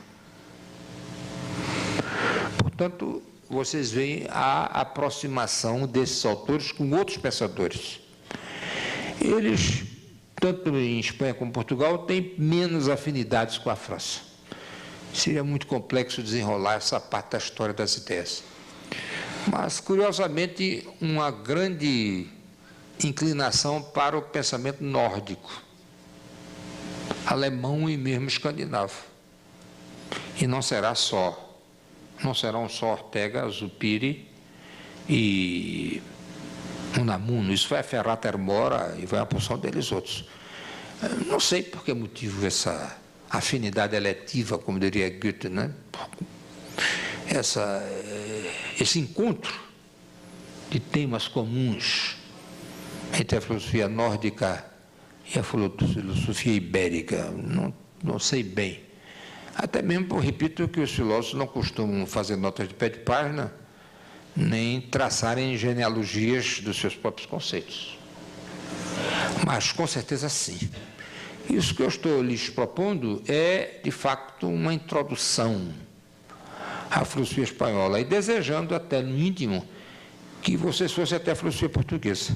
Portanto, vocês veem a aproximação desses autores com outros pensadores. Eles, tanto em Espanha como em Portugal, têm menos afinidades com a França. Seria muito complexo desenrolar essa parte da história das ideias. Mas, curiosamente, uma grande inclinação para o pensamento nórdico, alemão e mesmo escandinavo. E não serão só Ortega, Zupiri e Unamuno. Isso vai a Ferrata Mora e vai a porção deles outros. Não sei por que motivo essa afinidade eletiva, como diria Goethe, né? Esse encontro de temas comuns entre a filosofia nórdica e a filosofia ibérica. Não sei bem. Até mesmo, repito, que os filósofos não costumam fazer notas de pé de página, nem traçarem genealogias dos seus próprios conceitos. Mas, com certeza, sim. Isso que eu estou lhes propondo é, de facto, uma introdução à filosofia espanhola e desejando até no íntimo que vocês fossem até a filosofia portuguesa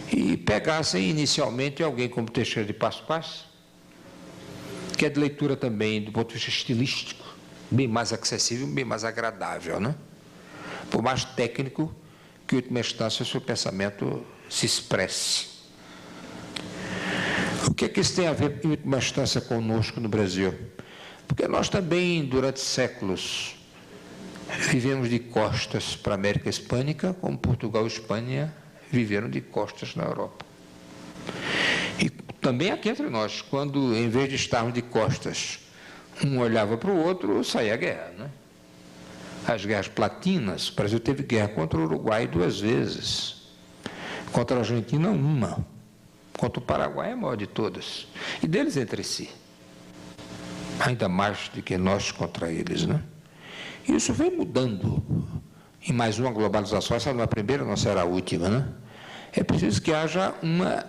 e pegassem inicialmente alguém como Teixeira de Pascoais, que é de leitura também do ponto de vista estilístico, bem mais acessível, bem mais agradável, né? Por mais técnico que, em última instância, o seu pensamento se expresse. O que é que isso tem a ver, em última instância, conosco no Brasil? Porque nós também, durante séculos, vivemos de costas para a América Hispânica, como Portugal e Espanha viveram de costas na Europa. E também aqui entre nós, quando, em vez de estarmos de costas, um olhava para o outro, saía a guerra, né? As guerras platinas, o Brasil teve guerra contra o Uruguai 2 vezes, Contra a Argentina, uma. Contra o Paraguai, é a maior de todas. E deles entre si. Ainda mais do que nós contra eles, né? Isso vem mudando. Em mais uma globalização, essa não é a primeira, não será a última, né? É preciso que haja uma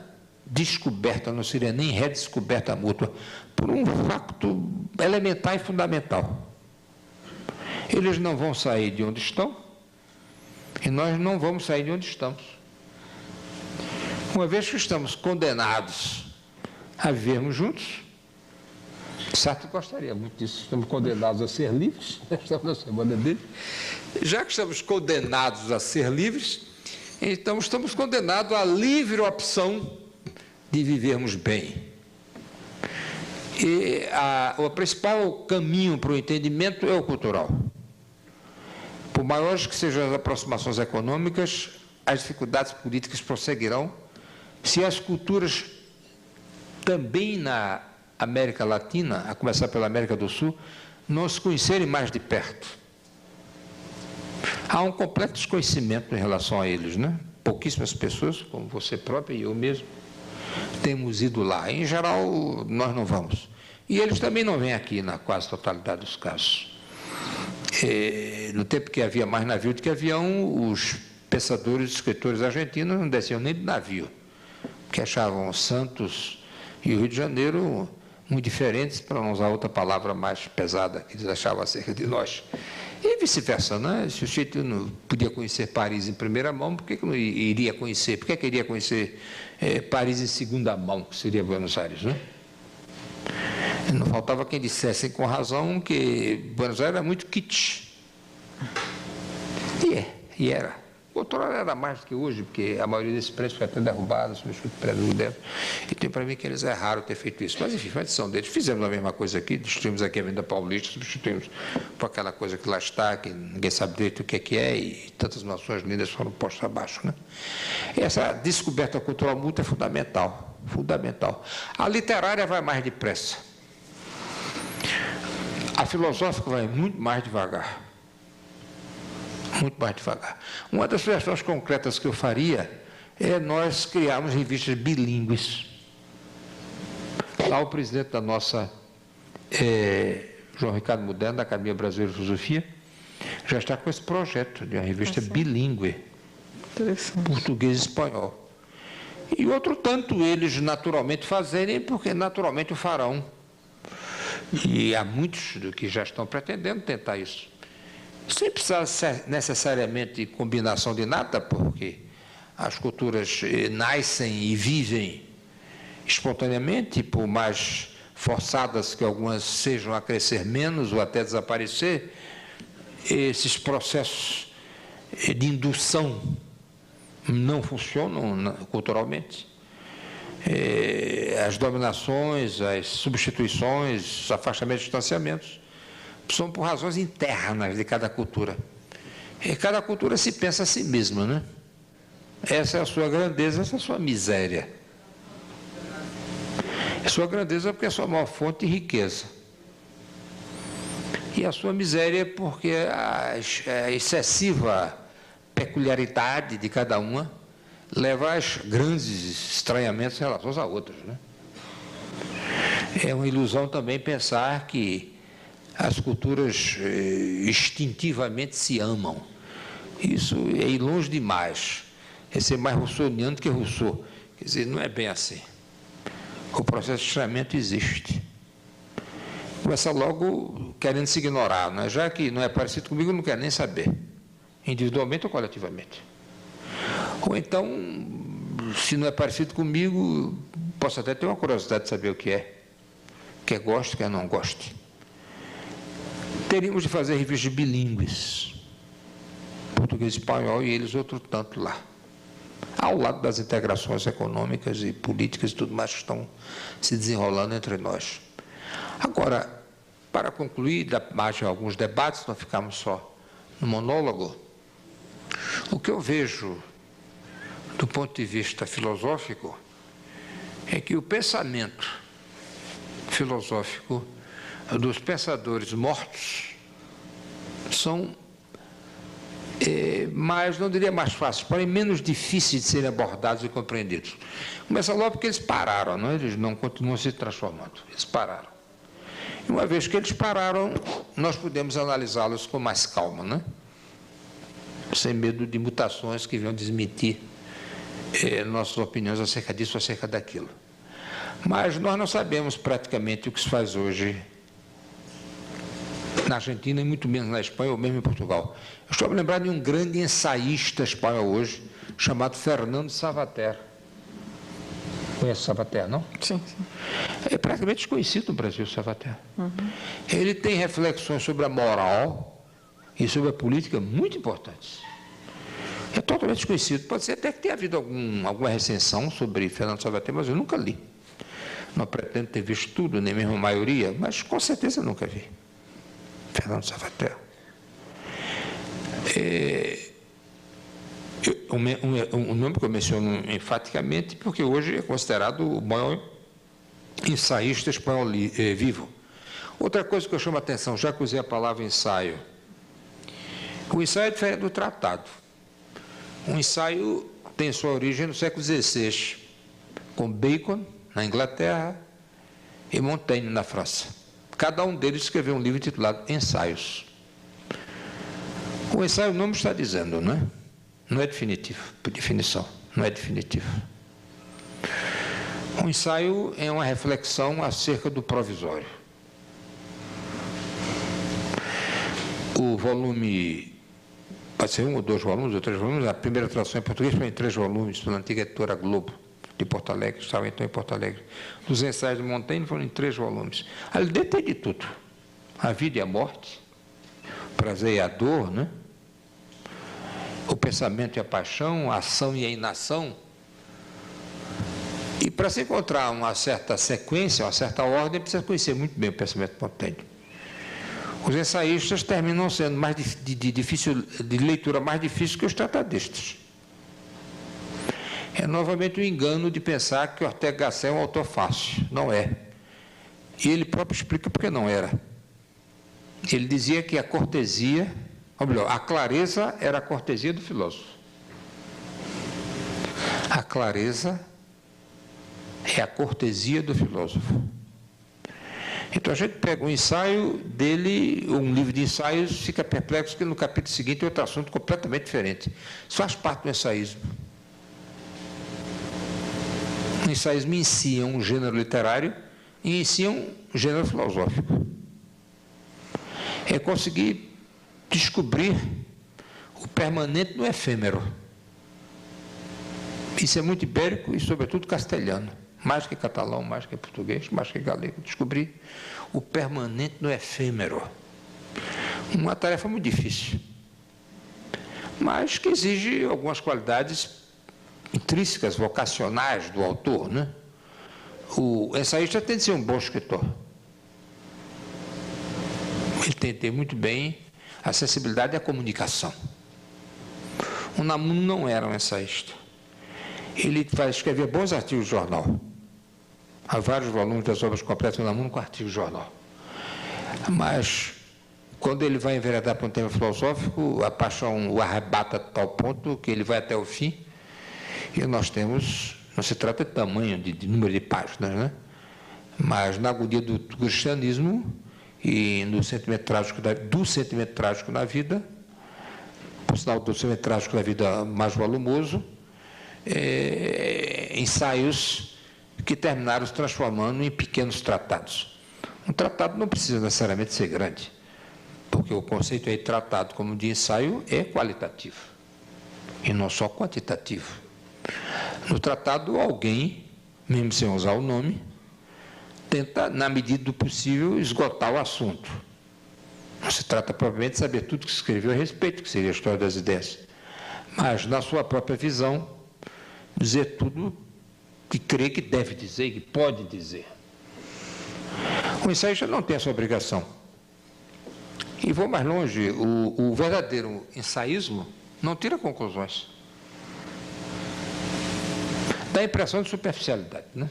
descoberta, não seria nem redescoberta mútua, por um facto elementar e fundamental. Eles não vão sair de onde estão e nós não vamos sair de onde estamos. Uma vez que estamos condenados a vivermos juntos, Sartre gostaria muito disso, estamos condenados a ser livres, estamos na semana dele. Já que estamos condenados a ser livres, então estamos condenados à livre opção de vivermos bem. E o principal caminho para o entendimento é o cultural. Por maiores que sejam as aproximações econômicas, as dificuldades políticas prosseguirão se as culturas também na América Latina, a começar pela América do Sul, não se conhecerem mais de perto. Há um completo desconhecimento em relação a eles, né? Pouquíssimas pessoas, como você própria e eu mesmo, temos ido lá. Em geral, nós não vamos. E eles também não vêm aqui na quase totalidade dos casos. No tempo que havia mais navio do que avião, os pensadores, escritores argentinos não desciam nem do navio, porque achavam Santos e o Rio de Janeiro muito diferentes, para não usar outra palavra mais pesada que eles achavam acerca de nós. E vice-versa, né? Se o sujeito não podia conhecer Paris em primeira mão, por que não iria conhecer? Por que iria conhecer Paris em segunda mão, que seria Buenos Aires, né? Não faltava quem dissesse com razão que Buenos Aires era muito kitsch. E era. Outrora era mais do que hoje, porque a maioria desses prédios foi até derrubada, substituído prédios dentro. E tem para mim que eles erraram ter feito isso. Mas, enfim, foi a decisão deles. Fizemos a mesma coisa aqui, destruímos aqui a Avenida Paulista, substituímos por aquela coisa que lá está, que ninguém sabe direito o que é, e tantas mansões lindas foram postas abaixo, né? Essa descoberta cultural mútua é fundamental, fundamental. A literária vai mais depressa. A filosófica vai muito mais devagar. Muito mais devagar. Uma das sugestões concretas que eu faria é nós criarmos revistas bilíngues. Lá o presidente da nossa, João Ricardo Moderno, da Academia Brasileira de Filosofia, já está com esse projeto de uma revista bilíngue, português e espanhol. E outro tanto eles naturalmente fazerem, porque naturalmente o farão. E há muitos do que já estão pretendendo tentar isso. Sem precisar necessariamente de combinação de nada, porque as culturas nascem e vivem espontaneamente, por mais forçadas que algumas sejam a crescer menos ou até desaparecer, esses processos de indução não funcionam culturalmente. As dominações, as substituições, os afastamentos e distanciamentos são por razões internas de cada cultura. E cada cultura se pensa a si mesma, né? Essa é a sua grandeza, essa é a sua miséria. A sua grandeza porque é a sua maior fonte de riqueza. E a sua miséria é porque a excessiva peculiaridade de cada uma leva a grandes estranhamentos em relação a outras, né? É uma ilusão também pensar que as culturas instintivamente se amam. Isso é ir longe demais. É ser mais russoniano do que Rousseau. Quer dizer, não é bem assim. O processo de estranhamento existe. Começa logo querendo se ignorar, né? Já que não é parecido comigo, não quer nem saber, individualmente ou coletivamente. Ou então, se não é parecido comigo, posso até ter uma curiosidade de saber o que é. Quer goste, quer não goste. Teríamos de fazer revistas bilíngues, português e espanhol, e eles outro tanto lá, ao lado das integrações econômicas e políticas e tudo mais que estão se desenrolando entre nós. Agora, para concluir, da margem de alguns debates, não ficarmos só no monólogo, o que eu vejo do ponto de vista filosófico é que o pensamento filosófico dos pensadores mortos são mas não diria mais fáceis, porém menos difíceis de serem abordados e compreendidos. Começa logo porque eles pararam, não? Eles não continuam se transformando, eles pararam. E uma vez que eles pararam, nós podemos analisá-los com mais calma, né? Sem medo de mutações que venham desmentir nossas opiniões acerca disso, acerca daquilo. Mas nós não sabemos praticamente o que se faz hoje na Argentina e muito menos na Espanha ou mesmo em Portugal. Eu estou a me lembrar de um grande ensaísta espanhol hoje, chamado Fernando Savater. Conhece Savater, não? Sim, sim. É praticamente desconhecido no Brasil, Savater. Ele tem reflexões sobre a moral e sobre a política muito importantes. É totalmente desconhecido. Pode ser até que tenha havido alguma recensão sobre Fernando Savater, mas eu nunca li. Não pretendo ter visto tudo, nem mesmo a maioria, mas com certeza eu nunca vi. Fernando Savater. Um nome que eu menciono enfaticamente, porque hoje é considerado o maior ensaísta espanhol vivo. Outra coisa que eu chamo a atenção, já que usei a palavra ensaio. O ensaio é diferente do tratado. O ensaio tem sua origem no século XVI, com Bacon, na Inglaterra, e Montaigne, na França. Cada um deles escreveu um livro intitulado Ensaios. O ensaio, o nome está dizendo, não é? Não é definitivo, por definição, não é definitivo. O ensaio é uma reflexão acerca do provisório. O volume, pode ser 1 ou 2 volumes, ou 3 volumes, a primeira tradução em português foi em 3 volumes, pela antiga editora Globo, de Porto Alegre, estava então em Porto Alegre. Os ensaios de Montaigne foram em 3 volumes. Ali dentro tem de tudo. A vida e a morte, o prazer e a dor, né? O pensamento e a paixão, a ação e a inação. E para se encontrar uma certa sequência, uma certa ordem, precisa conhecer muito bem o pensamento de Montaigne. Os ensaístas terminam sendo mais de leitura mais difícil que os tratadistas. É novamente um engano de pensar que Ortega y Gasset é um autor fácil. Não é. E ele próprio explica por que não era. Ele dizia que a cortesia, ou melhor, a clareza era a cortesia do filósofo. A clareza é a cortesia do filósofo. Então a gente pega um ensaio dele, um livro de ensaios, fica perplexo que no capítulo seguinte é outro assunto completamente diferente. Isso faz parte do ensaísmo. O ensaísmo em si é um gênero literário e em si é um gênero filosófico. É conseguir descobrir o permanente no efêmero. Isso é muito ibérico e, sobretudo, castelhano. Mais que catalão, mais que português, mais que galego. Descobrir o permanente no efêmero. Uma tarefa muito difícil, mas que exige algumas qualidades intrínsecas, vocacionais do autor, né? O ensaísta tem de ser um bom escritor. Ele tem de ter muito bem a sensibilidade à comunicação. O Unamuno não era um ensaísta. Ele escrevia bons artigos de jornal. Há vários volumes das obras completas do Unamuno com artigos de jornal. Mas, quando ele vai enveredar para um tema filosófico, a paixão o arrebata a tal ponto que ele vai até o fim. E nós temos, não se trata de tamanho, de número de páginas, né? Mas na agonia do cristianismo e no sentimento trágico do sentimento trágico na vida, por sinal do sentimento trágico da vida mais volumoso, ensaios que terminaram se transformando em pequenos tratados. Um tratado não precisa necessariamente ser grande, porque o conceito aí tratado como de ensaio é qualitativo e não só quantitativo. No tratado, alguém, mesmo sem usar o nome, tenta, na medida do possível, esgotar o assunto. Não se trata propriamente de saber tudo que se escreveu a respeito, que seria a história das ideias, mas, na sua própria visão, dizer tudo que crê que deve dizer, que pode dizer. O ensaísta não tem essa obrigação. E vou mais longe, o verdadeiro ensaísmo não tira conclusões. Dá a impressão de superficialidade, né?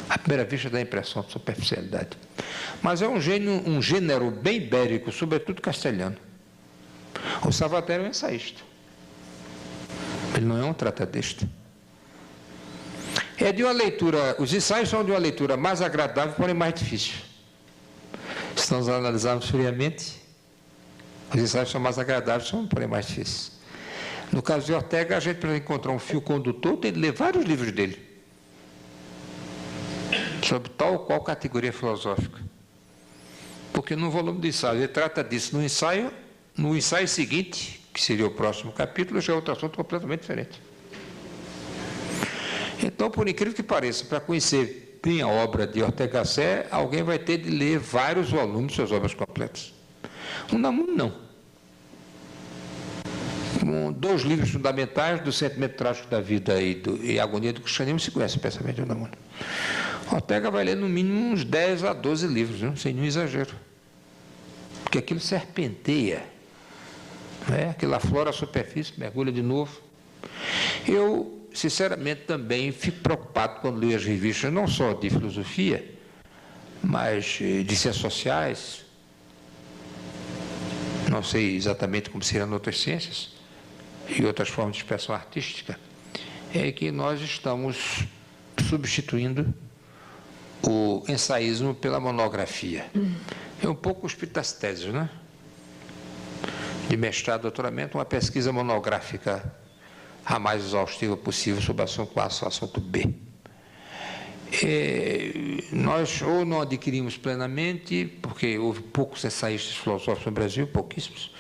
À primeira vista dá a impressão de superficialidade. Mas é um gênero bem ibérico, sobretudo castelhano. O Salvaterra é um ensaísta. Ele não é um tratadista. É de uma leitura, os ensaios são de uma leitura mais agradável, porém mais difícil. Se nós analisarmos friamente, os ensaios são mais agradáveis, porém mais difíceis. No caso de Ortega, a gente, para encontrar um fio condutor, tem de ler vários livros dele, sobre tal ou qual categoria filosófica. Porque no volume do ensaio, ele trata disso no ensaio seguinte, que seria o próximo capítulo, já é outro assunto completamente diferente. Então, por incrível que pareça, para conhecer bem a obra de Ortega Gasset, alguém vai ter de ler vários volumes de suas obras completas. Unamuno não. Com 2 livros fundamentais do Sentimento Trágico da Vida e a Agonia do Cristianismo, se conhece o pensamento de Unamuno. Ortega vai ler no mínimo uns 10 a 12 livros, não? Sem nenhum exagero. Porque aquilo serpenteia. Aquilo aflora a superfície, mergulha de novo. Eu, sinceramente, também fico preocupado quando leio as revistas, não só de filosofia, mas de ciências sociais, não sei exatamente como seriam outras ciências, e outras formas de expressão artística, é que nós estamos substituindo o ensaísmo pela monografia. É um pouco o espírito das teses, né? De mestrado, doutoramento, uma pesquisa monográfica a mais exaustiva possível sobre assunto A ou assunto B. Nós ou não adquirimos plenamente, porque houve poucos ensaístas filosóficos no Brasil, pouquíssimos.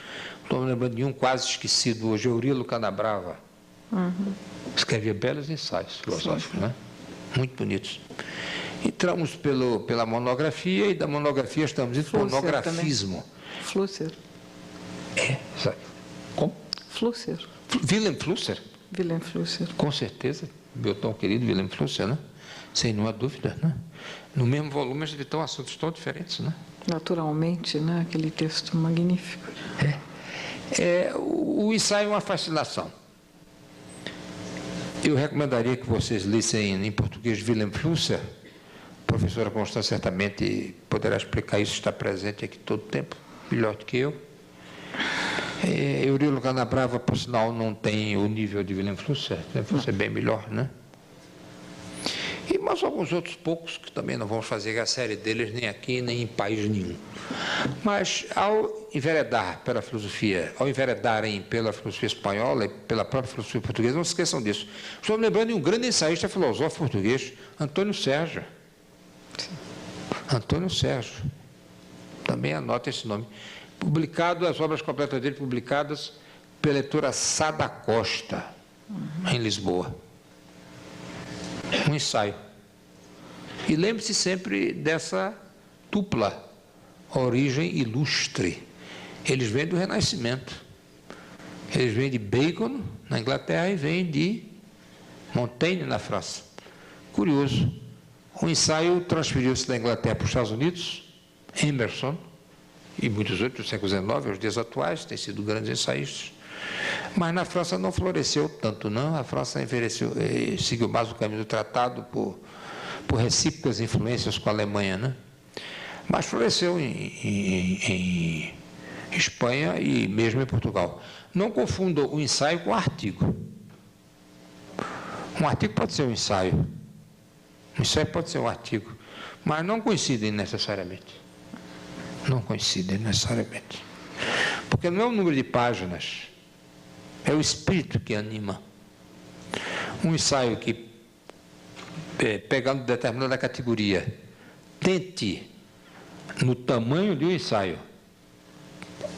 Estou me lembrando de um quase esquecido hoje, Eurilo Canabrava. Escrevia belos ensaios filosóficos, né? Muito bonitos. Entramos pela monografia, e da monografia estamos indo para o monografismo. Flusser. Sabe? Como? Flusser. Wilhelm Flusser? Wilhelm Flusser. Com certeza, meu tão querido Wilhelm Flusser, né? Sem nenhuma dúvida, né? No mesmo volume a gente tem assuntos tão diferentes, né? Naturalmente, né? Aquele texto magnífico. O ensaio é uma fascinação. Eu recomendaria que vocês lessem em português Wilhelm Flusser. A professora Constância certamente poderá explicar isso, está presente aqui todo o tempo, melhor do que eu. Eurilo Canabrava, por sinal, não tem o nível de Wilhelm Flusser, Wilhelm Flusser é bem melhor, né? E mais alguns outros poucos, que também não vamos fazer a série deles nem aqui, nem em país nenhum. Mas, ao enveredar pela filosofia, ao enveredarem pela filosofia espanhola e pela própria filosofia portuguesa, não se esqueçam disso. Estou me lembrando de um grande ensaísta filosófico português, Antônio Sérgio. Antônio Sérgio. Também anota esse nome. Publicado, as obras completas dele publicadas pela editora Sá da Costa, em Lisboa. Um ensaio. E lembre-se sempre dessa dupla origem ilustre. Eles vêm do Renascimento. Eles vêm de Bacon, na Inglaterra, e vêm de Montaigne, na França. Curioso. O ensaio transferiu-se da Inglaterra para os Estados Unidos, Emerson, e muitos outros do século XIX, aos dias atuais, têm sido grandes ensaístas. Mas na França não floresceu tanto, não. A França envelheceu, seguiu mais o caminho do tratado por recíprocas influências com a Alemanha, né? Mas floresceu em Espanha e mesmo em Portugal. Não confundam o ensaio com o artigo. Um artigo pode ser um ensaio. Um ensaio pode ser um artigo. Mas não coincidem necessariamente. Não coincidem necessariamente. Porque não é o número de páginas, é o espírito que anima. Um ensaio que, pegando determinada categoria, tente, no tamanho de um ensaio,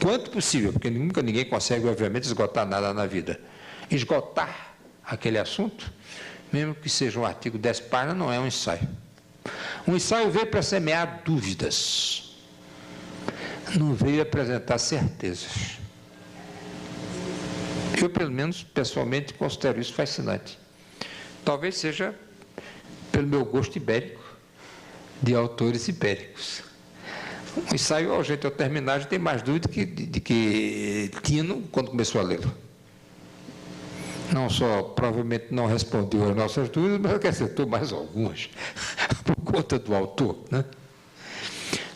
quanto possível, porque nunca ninguém consegue, obviamente, esgotar nada na vida, esgotar aquele assunto, mesmo que seja um artigo de 10 páginas, não é um ensaio. Um ensaio veio para semear dúvidas, não veio apresentar certezas. Eu, pelo menos, pessoalmente, considero isso fascinante. Talvez seja pelo meu gosto ibérico, de autores ibéricos. O ensaio, ao jeito de eu terminar, já tem mais dúvida de que tinha quando começou a lê-lo. Não só, provavelmente, não respondeu às nossas dúvidas, mas acrescentou mais algumas, por conta do autor, né?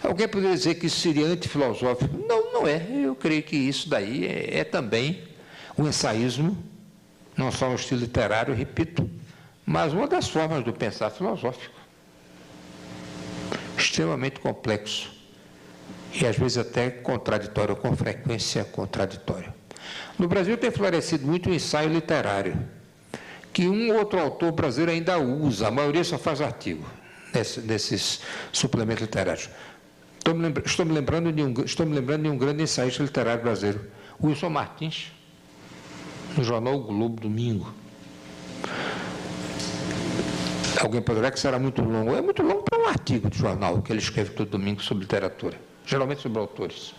Alguém poderia dizer que isso seria antifilosófico? Não, Não é. Eu creio que isso daí é também o ensaísmo, não só um estilo literário, repito, mas uma das formas do pensar filosófico. Extremamente complexo. E às vezes até contraditório, com frequência contraditória. No Brasil tem florescido muito o ensaio literário, que um ou outro autor brasileiro ainda usa, a maioria só faz artigo nesses suplementos literários. Estou me lembrando de um grande ensaísta literário brasileiro, Wilson Martins, no jornal O Globo, domingo. Alguém poderá dizer que será muito longo. É muito longo para um artigo de jornal que ele escreve todo domingo sobre literatura, geralmente sobre autores.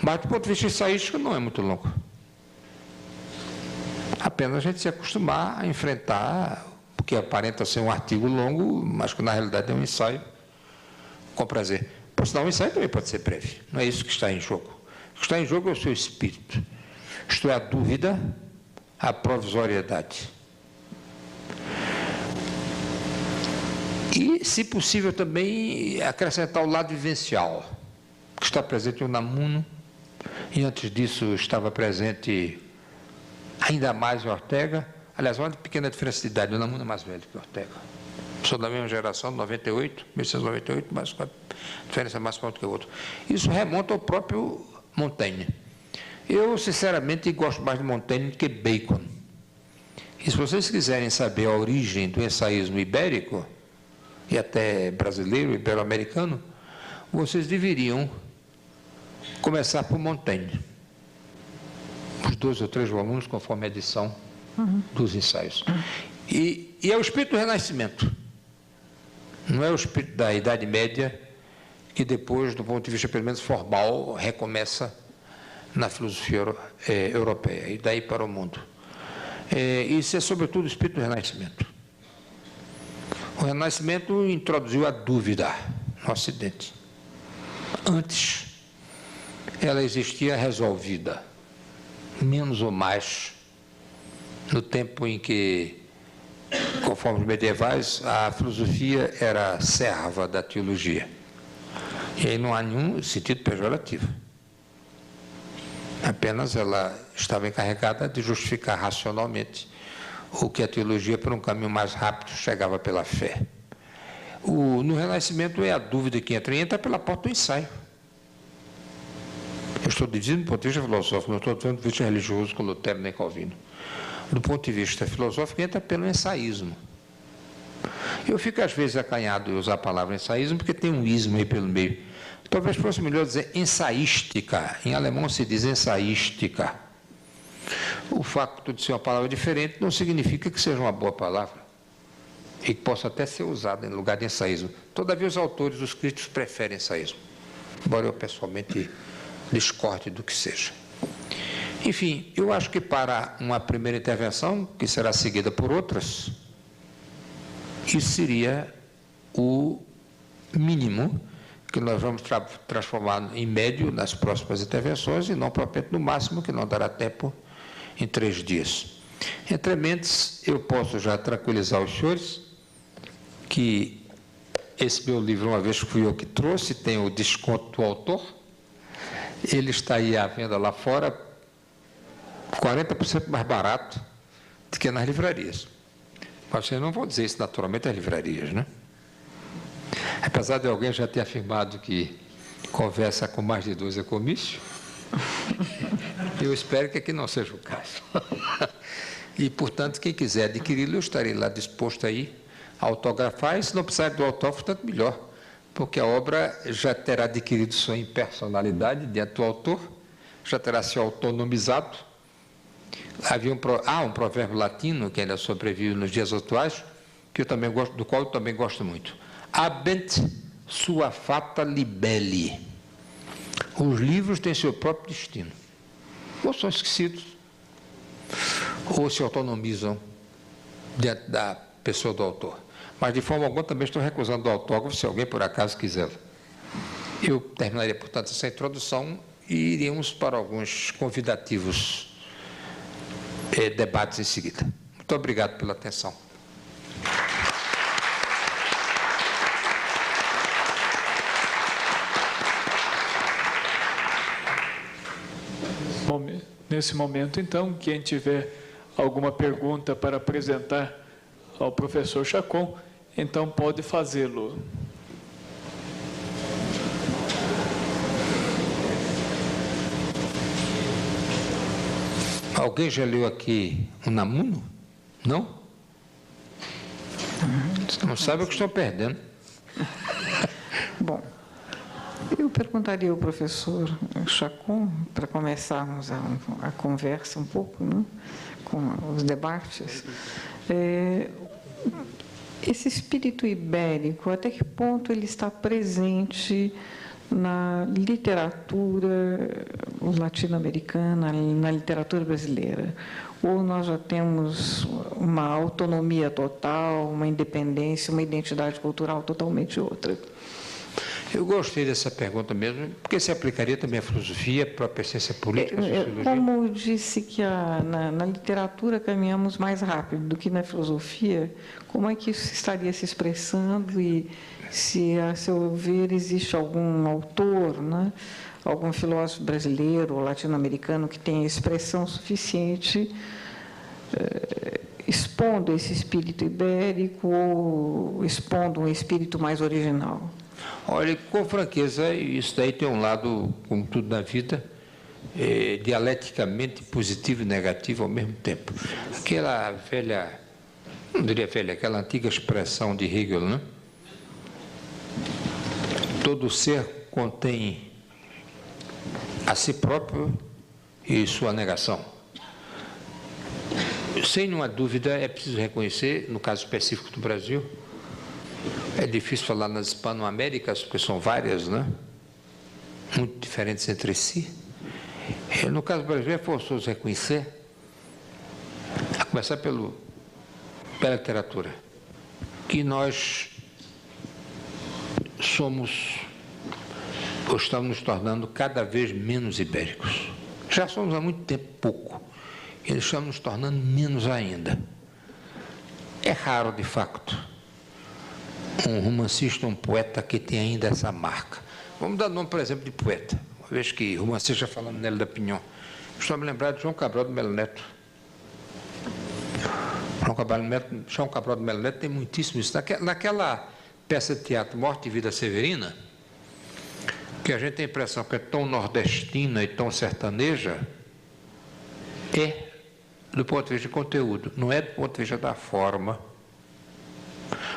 Mas, do ponto de vista ensaístico, não é muito longo. Apenas a gente se acostumar a enfrentar, porque aparenta ser um artigo longo, mas que na realidade é um ensaio com prazer. Por sinal, o ensaio também pode ser breve. Não é isso que está em jogo. O que está em jogo é o seu espírito. Isto é, a dúvida, a provisoriedade. E, se possível, também acrescentar o lado vivencial, que está presente no Unamuno, e antes disso estava presente ainda mais em Ortega. Aliás, uma pequena diferença de idade, o Unamuno é mais velho que Ortega. Sou da mesma geração, 1898, mas com a diferença mais forte que o outro. Isso remonta ao próprio Montaigne. Eu, sinceramente, gosto mais de Montaigne do que Bacon. E se vocês quiserem saber a origem do ensaísmo ibérico, e até brasileiro, ibero-americano, vocês deveriam começar por Montaigne. Os 2 ou 3 volumes, conforme a edição dos ensaios. E é o espírito do Renascimento. Não é o espírito da Idade Média, que depois, do ponto de vista, pelo menos formal, recomeça na filosofia europeia, e daí para o mundo. Isso é, sobretudo, o espírito do Renascimento. O Renascimento introduziu a dúvida no Ocidente. Antes, ela existia resolvida, menos ou mais, no tempo em que, conforme os medievais, a filosofia era serva da teologia. E aí não há nenhum sentido pejorativo. Apenas ela estava encarregada de justificar racionalmente o que a teologia, por um caminho mais rápido, chegava pela fé. No Renascimento é a dúvida que entra pela porta do ensaio. Eu estou dizendo do ponto de vista filosófico, não estou dizendo do ponto de vista religioso com Lutero nem Calvino. Do ponto de vista filosófico, entra pelo ensaísmo. Eu fico, às vezes, acanhado em usar a palavra ensaísmo, porque tem um ismo aí pelo meio. Talvez fosse melhor dizer ensaística. Em alemão se diz ensaística. O facto de ser uma palavra diferente não significa que seja uma boa palavra e que possa até ser usada em lugar de ensaísmo. Todavia, os autores, os críticos, preferem ensaísmo, embora eu pessoalmente discorde do que seja. Enfim, eu acho que para uma primeira intervenção, que será seguida por outras, isso seria o mínimo que nós vamos transformar em médio nas próximas intervenções e não propriamente no máximo, que não dará tempo em 3 dias. Entre mentes, eu posso já tranquilizar os senhores que esse meu livro, uma vez que fui eu que trouxe, tem o desconto do autor, ele está aí à venda lá fora 40% mais barato do que nas livrarias. Mas vocês não vão dizer isso naturalmente às livrarias, né? Apesar de alguém já ter afirmado que conversa com mais de 2 é comício, eu espero que aqui não seja o caso. E, portanto, quem quiser adquiri-lo, eu estarei lá disposto aí a autografar, e se não precisar do autógrafo, tanto melhor, porque a obra já terá adquirido sua impersonalidade diante do autor, já terá se autonomizado. Havia um provérbio latino que ainda sobrevive nos dias atuais, que eu também gosto, do qual eu também gosto muito. Habent sua fata libelli. Os livros têm seu próprio destino. Ou são esquecidos, ou se autonomizam diante da pessoa do autor. Mas, de forma alguma, também estou recusando o autógrafo, se alguém, por acaso, quiser. Eu terminaria, portanto, essa introdução e iríamos para alguns convidativos debates em seguida. Muito obrigado pela atenção. Nesse momento, então, quem tiver alguma pergunta para apresentar ao professor Chacon, então pode fazê-lo. Alguém já leu aqui Unamuno? Não? Não sabe o que estão perdendo. Bom, eu perguntaria ao professor Chacon, para começarmos a conversa um pouco, né, com os debates, esse espírito ibérico, até que ponto ele está presente na literatura latino-americana, na literatura brasileira? Ou nós já temos uma autonomia total, uma independência, uma identidade cultural totalmente outra? Eu gostei dessa pergunta mesmo, porque se aplicaria também à filosofia, à própria ciência política, à sociologia. Como eu disse que na literatura caminhamos mais rápido do que na filosofia, como é que isso estaria se expressando e se, a seu ver, existe algum autor, né, algum filósofo brasileiro ou latino-americano que tenha expressão suficiente expondo esse espírito ibérico ou expondo um espírito mais original? Olha, com franqueza, isso daí tem um lado, como tudo na vida, dialeticamente positivo e negativo ao mesmo tempo. Aquela velha, não diria velha, aquela antiga expressão de Hegel, né? Todo ser contém a si próprio e sua negação. Sem nenhuma dúvida, é preciso reconhecer, no caso específico do Brasil, é difícil falar nas Hispano-Américas, porque são várias, né? Muito diferentes entre si. No caso do Brasil, é forçoso reconhecer, a começar pela literatura, que nós somos, ou estamos nos tornando cada vez menos ibéricos. Já somos há muito tempo pouco, e estamos nos tornando menos ainda. É raro, de facto, um romancista, um poeta que tem ainda essa marca. Vamos dar nome, por exemplo, de poeta. Uma vez que o romancista falando nele da Pinhon. Estou a me lembrar de João Cabral do Melo Neto. João Cabral do Melo Neto tem muitíssimo isso. Naquela peça de teatro Morte e Vida Severina, que a gente tem a impressão que é tão nordestina e tão sertaneja, do ponto de vista de conteúdo, não é do ponto de vista da forma.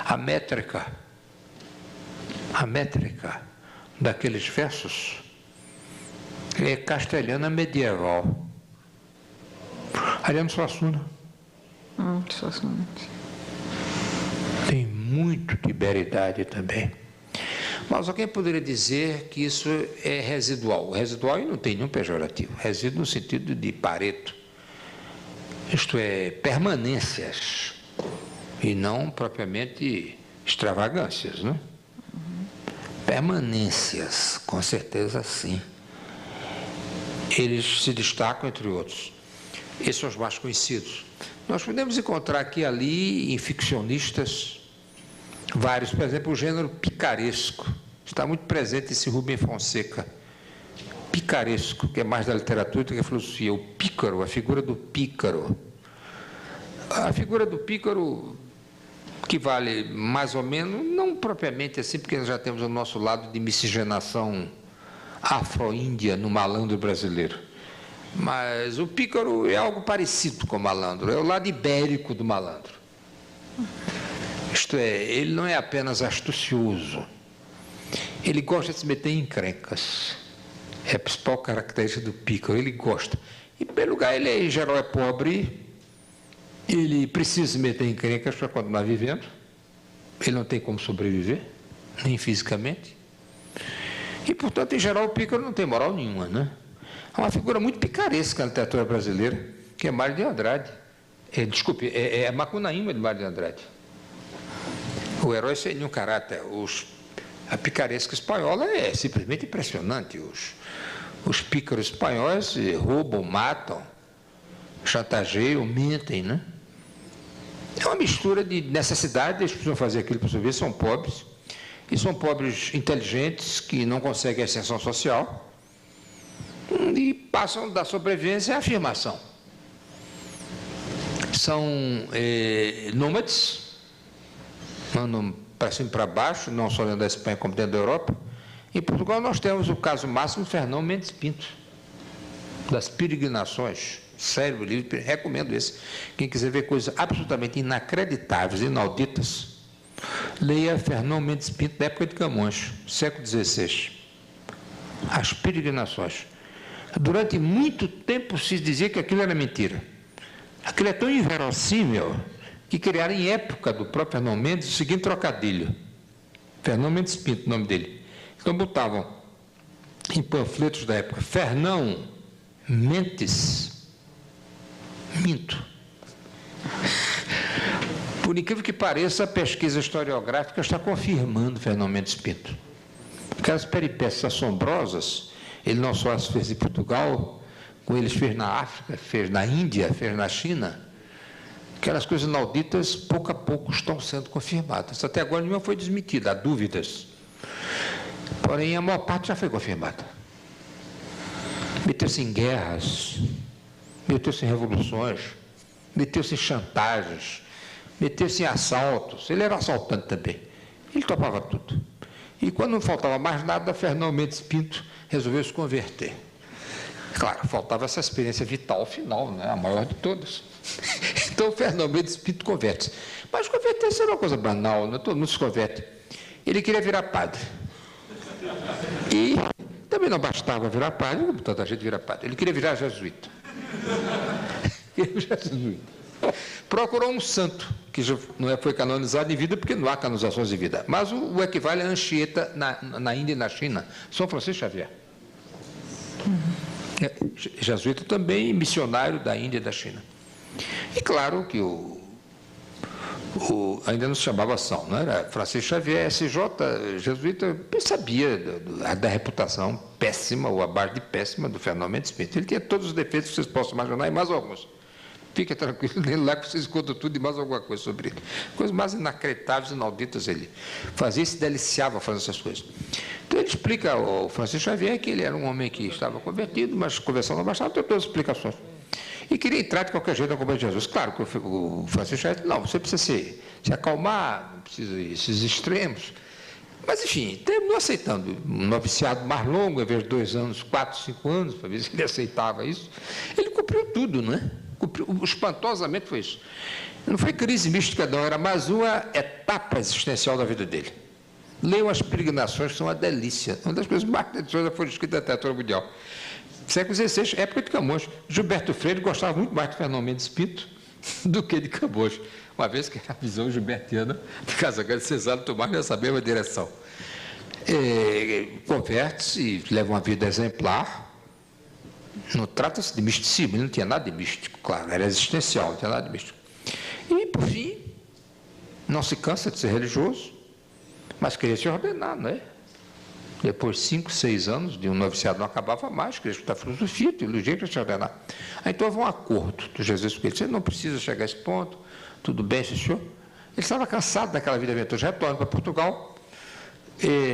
A métrica daqueles versos é castelhana medieval. Ariano Suassuna. Suassuna. Tem muito de iberidade também. Mas alguém poderia dizer que isso é residual. Residual e não tem nenhum pejorativo. Resíduo no sentido de Pareto. Isto é, permanências. E não propriamente extravagâncias, né? Permanências, com certeza sim. Eles se destacam entre outros. Esses são os mais conhecidos. Nós podemos encontrar aqui e ali, em ficcionistas, vários, por exemplo, o gênero picaresco. Está muito presente esse Rubem Fonseca. Picaresco, que é mais da literatura do que da filosofia. O pícaro, a figura do pícaro. A figura do pícaro, que vale mais ou menos, não propriamente assim, porque nós já temos o nosso lado de miscigenação afro-índia no malandro brasileiro. Mas o pícaro é algo parecido com o malandro, é o lado ibérico do malandro. Isto é, ele não é apenas astucioso, ele gosta de se meter em encrencas. É a principal característica do pícaro, ele gosta. Em primeiro lugar, ele em geral é pobre, ele precisa se meter em encrencas para continuar vivendo, ele não tem como sobreviver, nem fisicamente. E, portanto, em geral, o pícaro não tem moral nenhuma, né? É uma figura muito picaresca na literatura brasileira, que é Mário de Andrade. É Macunaíma de Mário de Andrade. O herói sem nenhum caráter. A picaresca espanhola é simplesmente impressionante. Os pícaros espanhóis roubam, matam, chantageiam, mentem, né? É uma mistura de necessidade, eles precisam fazer aquilo para sobreviver, são pobres, e são pobres inteligentes, que não conseguem ascensão social, e passam da sobrevivência à afirmação. São nômades, andam para cima e para baixo, não só dentro da Espanha como dentro da Europa. Em Portugal nós temos o caso máximo de Fernão Mendes Pinto, das peregrinações, sério, livro, recomendo esse. Quem quiser ver coisas absolutamente inacreditáveis, inauditas, leia Fernão Mendes Pinto, da época de Camões, século XVI. As peregrinações. Durante muito tempo se dizia que aquilo era mentira. Aquilo é tão inverossímil que criaram em época do próprio Fernão Mendes o seguinte trocadilho. Fernão Mendes Pinto, o nome dele. Então botavam em panfletos da época, Fernão Mendes Minto. Por incrível que pareça, a pesquisa historiográfica está confirmando Fernão Mendes Pinto. Aquelas peripécias assombrosas, ele não só as fez em Portugal, como ele fez na África, fez na Índia, fez na China. Aquelas coisas inauditas, pouco a pouco, estão sendo confirmadas. Até agora nenhuma foi desmentida, há dúvidas. Porém, a maior parte já foi confirmada. Meteu-se em guerras, meteu-se em revoluções, meteu-se em chantagens, meteu-se em assaltos. Ele era assaltante também. Ele topava tudo. E quando não faltava mais nada, Fernão Mendes Pinto resolveu se converter. Claro, faltava essa experiência vital final, né? A maior de todas. Então, Fernão Mendes Pinto converte-se. Mas converter-se era uma coisa banal, né? Todo mundo se converte. Ele queria virar padre. E também não bastava virar padre, como tanta gente vira padre. Ele queria virar jesuíta. Procurou um santo, que já não foi canonizado em vida, porque não há canonizações de vida. Mas o equivale a Anchieta na Índia e na China, São Francisco Xavier. Jesuíta também, missionário da Índia e da China. E claro que ainda não se chamava São, não era? Francisco Xavier, SJ, jesuíta, sabia da reputação péssima, ou abaixo de péssima, do Fernão Mendes Pinto. Ele tinha todos os defeitos que vocês possam imaginar, e mais alguns. Fica tranquilo, nem lá que vocês contam tudo e mais alguma coisa sobre ele. Coisas mais inacreditáveis e inauditas ele fazia e se deliciava fazendo essas coisas. Então ele explica ao Francisco Xavier que ele era um homem que estava convertido, mas conversando não bastava, deu todas as explicações. E queria entrar de qualquer jeito na companhia de Jesus. Claro que o Francisco Xavier disse, não, você precisa se acalmar, não precisa ir esses extremos. Mas, enfim, terminou aceitando um noviciado mais longo, ao invés de 2 anos, 4, 5 anos, para ver se ele aceitava isso. Ele cumpriu tudo, não é? Espantosamente foi isso. Não foi crise mística, não, era mais uma etapa existencial da vida dele. Leiam as peregrinações, que são uma delícia. Uma das coisas mais deliciosas que foi escrita da literatura mundial. Século XVI, época de Camões. Gilberto Freire gostava muito mais de Fernão Mendes Pinto do que de Camões, uma vez que a visão gilbertiana de Casagrande e Cesário tomaram nessa mesma direção. Converte-se e leva uma vida exemplar. Não trata-se de misticismo, ele não tinha nada de místico, claro, era existencial, não tinha nada de místico. E, por fim, não se cansa de ser religioso, mas queria se ordenar, não é? Depois de 5, 6 anos de um noviciado não acabava mais, queria estudar filosofia, teologia, queria se ordenar. Aí então houve um acordo do Jesus com ele, você não precisa chegar a esse ponto, tudo bem, senhor? Ele estava cansado daquela vida aventurosa, retorna para Portugal,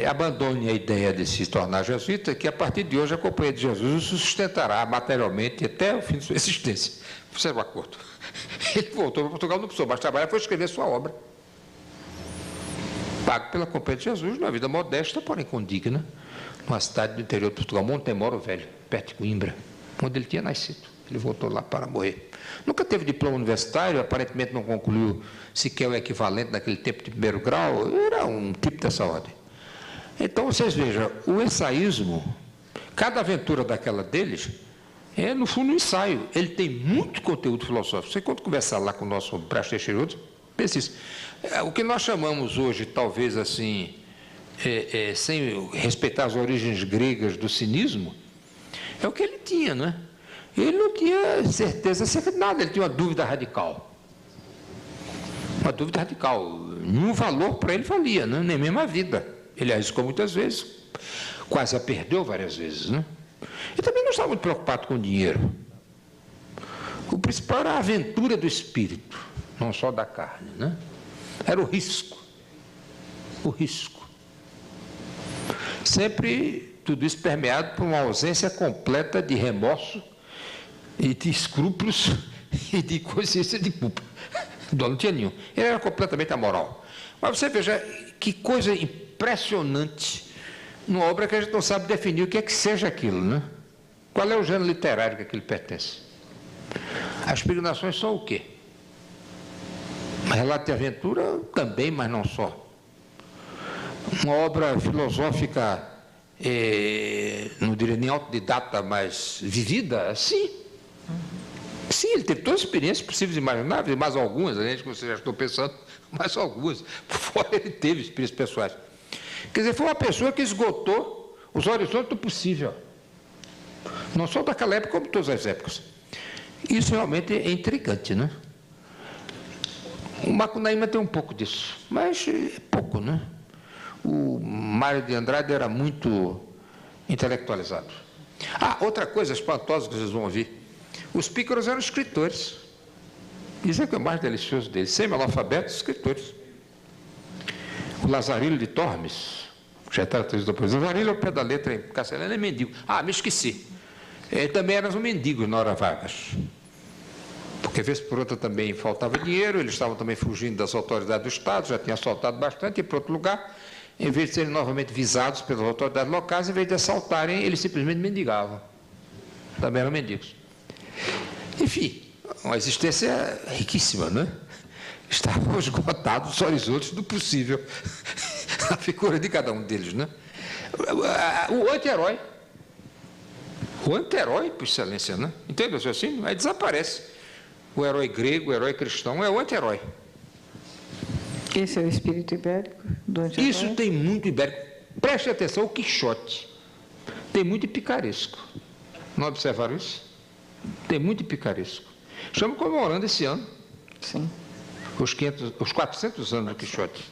abandone a ideia de se tornar jesuíta, que a partir de hoje a companhia de Jesus o sustentará materialmente até o fim de sua existência. Fizeram um acordo. Ele voltou para Portugal, não precisou mais trabalhar, foi escrever sua obra. Pago pela companhia de Jesus, numa vida modesta, porém condigna, numa cidade do interior de Portugal, Montemoro Velho, perto de Coimbra, onde ele tinha nascido. Ele voltou lá para morrer. Nunca teve diploma universitário, aparentemente não concluiu sequer o equivalente naquele tempo de 1º grau, era um tipo dessa ordem. Então, vocês vejam, o ensaísmo, cada aventura daquela deles, é, no fundo, um ensaio. Ele tem muito conteúdo filosófico. Você, quando conversar lá com o nosso Brás Teixeira, pense isso. O que nós chamamos hoje, talvez assim, sem respeitar as origens gregas do cinismo, é o que ele tinha, não é? Ele não tinha certeza acerca de nada, ele tinha uma dúvida radical. Uma dúvida radical. Nenhum valor para ele valia, né? Nem mesmo a vida. Ele arriscou muitas vezes, quase a perdeu várias vezes, né? E também não estava muito preocupado com o dinheiro. O principal era a aventura do espírito, não só da carne, né? Era o risco. O risco. Sempre tudo isso permeado por uma ausência completa de remorso e de escrúpulos e de consciência de culpa. Não tinha nenhum. Ele era completamente amoral. Mas você veja que coisa impressionante numa obra que a gente não sabe definir o que é que seja aquilo, né? Qual é o gênero literário que aquilo pertence? As peregrinações são o quê? Relato de aventura também, mas não só. Uma obra filosófica, não diria nem autodidata, mas vivida, sim. Sim, ele teve todas as experiências possíveis e imagináveis, mais algumas, a gente, você já estou pensando, mais algumas. Fora ele teve experiências pessoais. Quer dizer, foi uma pessoa que esgotou os horizontes do possível. Não só daquela época, como todas as épocas. Isso realmente é intrigante, né? O Macunaíma tem um pouco disso, mas é pouco, né? O Mário de Andrade era muito intelectualizado. Ah, outra coisa espantosa que vocês vão ouvir. Os pícaros eram escritores. Isso é que é o mais delicioso deles. Semi-analfabetos, escritores. O Lazarilho de Tormes, já está depois. Lazarilho, ao pé da letra em castelhano, é mendigo. Ah, me esqueci. Também eram mendigos na hora vagas. Porque, vez por outra, também faltava dinheiro, eles estavam também fugindo das autoridades do Estado, já tinham assaltado bastante, e, por outro lugar, em vez de serem novamente visados pelas autoridades locais, em vez de assaltarem, eles simplesmente mendigavam. Também eram mendigos. Enfim, uma existência riquíssima, né? Estavam esgotados os horizontes do possível. A figura de cada um deles, né? O anti-herói. O anti-herói, por excelência, né? Entende o assim? Aí desaparece. O herói grego, o herói cristão, é o anti-herói. Esse é o espírito ibérico do anti-herói? Isso tem muito ibérico. Preste atenção, o Quixote tem muito picaresco. Não observaram isso? Tem muito picaresco. Estamos comemorando esse ano. Sim. Os 400 anos do Quixote,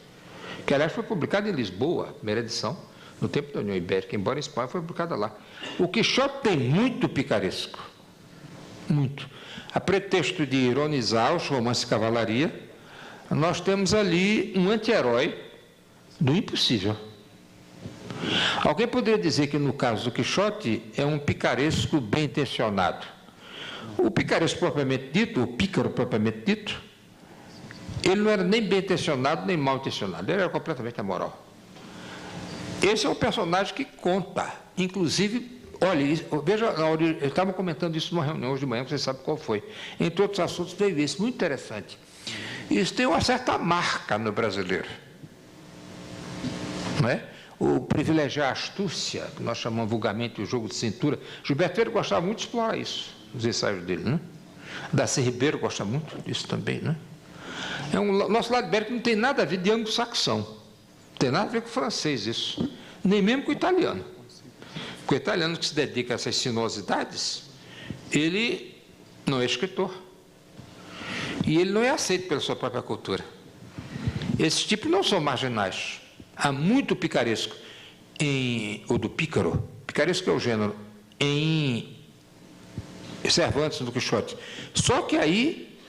que aliás foi publicado em Lisboa, primeira edição, no tempo da União Ibérica, embora em Espanha foi publicada lá. O Quixote tem muito picaresco, muito. A pretexto de ironizar os romances de cavalaria, nós temos ali um anti-herói do impossível. Alguém poderia dizer que no caso do Quixote é um picaresco bem intencionado. O picaresco propriamente dito, o pícaro propriamente dito, ele não era nem bem intencionado, nem mal intencionado, ele era completamente amoral. Esse é um personagem que conta, inclusive, olha, veja, eu estava comentando isso numa reunião hoje de manhã, você sabe qual foi. Entre outros assuntos veio esse, muito interessante. Isso tem uma certa marca no brasileiro, não é? O privilegiar a astúcia, que nós chamamos vulgarmente o jogo de cintura. Gilberto Freire gostava muito de explorar isso, nos ensaios dele, né? Darcy Ribeiro gosta muito disso também, né? Nosso lado ibérico não tem nada a ver de anglo-saxão, não tem nada a ver com o francês isso, nem mesmo com o italiano. Porque o italiano que se dedica a essas sinuosidades, ele não é escritor. E ele não é aceito pela sua própria cultura. Esses tipos não são marginais. Há muito picaresco, ou do pícaro, picaresco é o gênero, em Cervantes, do Quixote. Só que aí,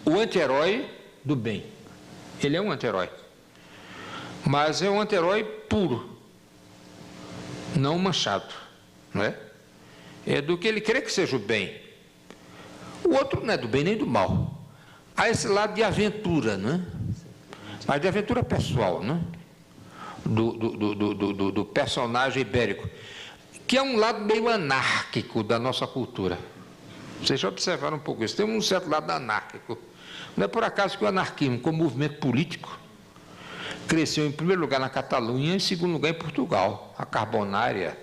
o anti-herói do bem. Ele é um anti-herói. Mas é um anti-herói puro, não manchado, não é? É do que ele crê que seja o bem. O outro não é do bem nem do mal. Há esse lado de aventura, né? Mas de aventura pessoal, né? Do personagem ibérico, que é um lado meio anárquico da nossa cultura. Vocês já observaram um pouco isso. Tem um certo lado anárquico. Não é por acaso que o anarquismo, como movimento político, cresceu em primeiro lugar na Catalunha e em segundo lugar em Portugal, a Carbonária,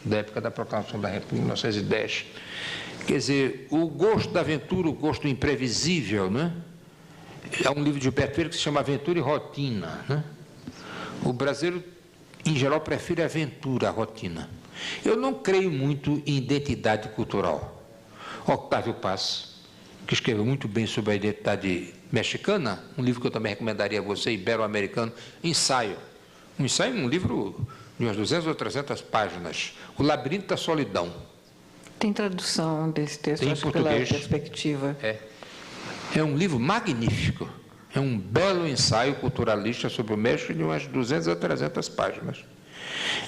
da época da proclamação da República, em 1910. Quer dizer, o gosto da aventura, o gosto do imprevisível, né? É um livro de Gilberto Freire que se chama Aventura e Rotina, né? O brasileiro, em geral, prefere a aventura, a rotina. Eu não creio muito em identidade cultural. Octávio Paz, que escreveu muito bem sobre a identidade mexicana, um livro que eu também recomendaria a você, Ibero-Americano, Ensaio. Um ensaio, um livro de umas 200 ou 300 páginas, O Labirinto da Solidão. Tem tradução desse texto, Tem acho, português. pela perspectiva. É um livro magnífico. É um belo ensaio culturalista sobre o México de umas 200 a 300 páginas.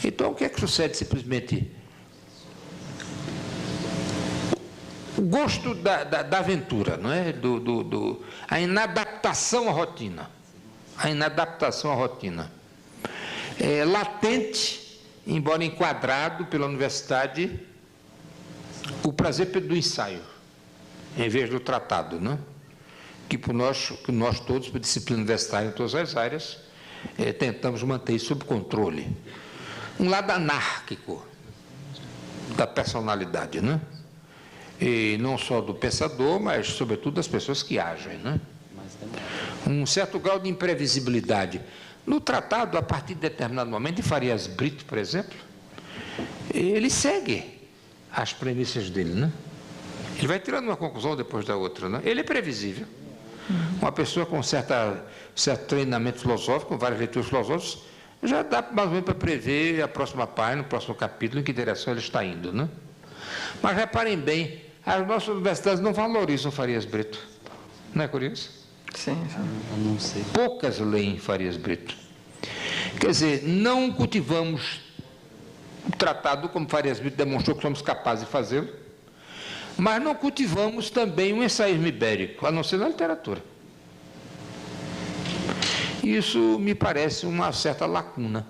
Então, o que é que sucede simplesmente? O gosto da aventura, não é? A inadaptação à rotina. A inadaptação à rotina. É latente, embora enquadrado pela universidade, o prazer do ensaio, em vez do tratado, não é? Que nós todos, por disciplina universitária em todas as áreas, tentamos manter isso sob controle. Um lado anárquico da personalidade, né? E não só do pensador, mas, sobretudo, das pessoas que agem, né? Um certo grau de imprevisibilidade. No tratado, a partir de determinado momento, de Farias Brito, por exemplo, ele segue as premissas dele, né? Ele vai tirando uma conclusão depois da outra, né? Ele é previsível. Uma pessoa com certo treinamento filosófico, com várias leituras filosóficas, já dá mais ou menos para prever a próxima página, o próximo capítulo, em que direção ele está indo, né? Mas reparem bem, as nossas universidades não valorizam Farias Brito. Não é curioso? Sim. Eu não sei. Poucas leem Farias Brito. Quer dizer, não cultivamos o tratado, como Farias Brito demonstrou que somos capazes de fazê-lo, mas não cultivamos também o ensaísmo ibérico, a não ser na literatura. Isso me parece uma certa lacuna.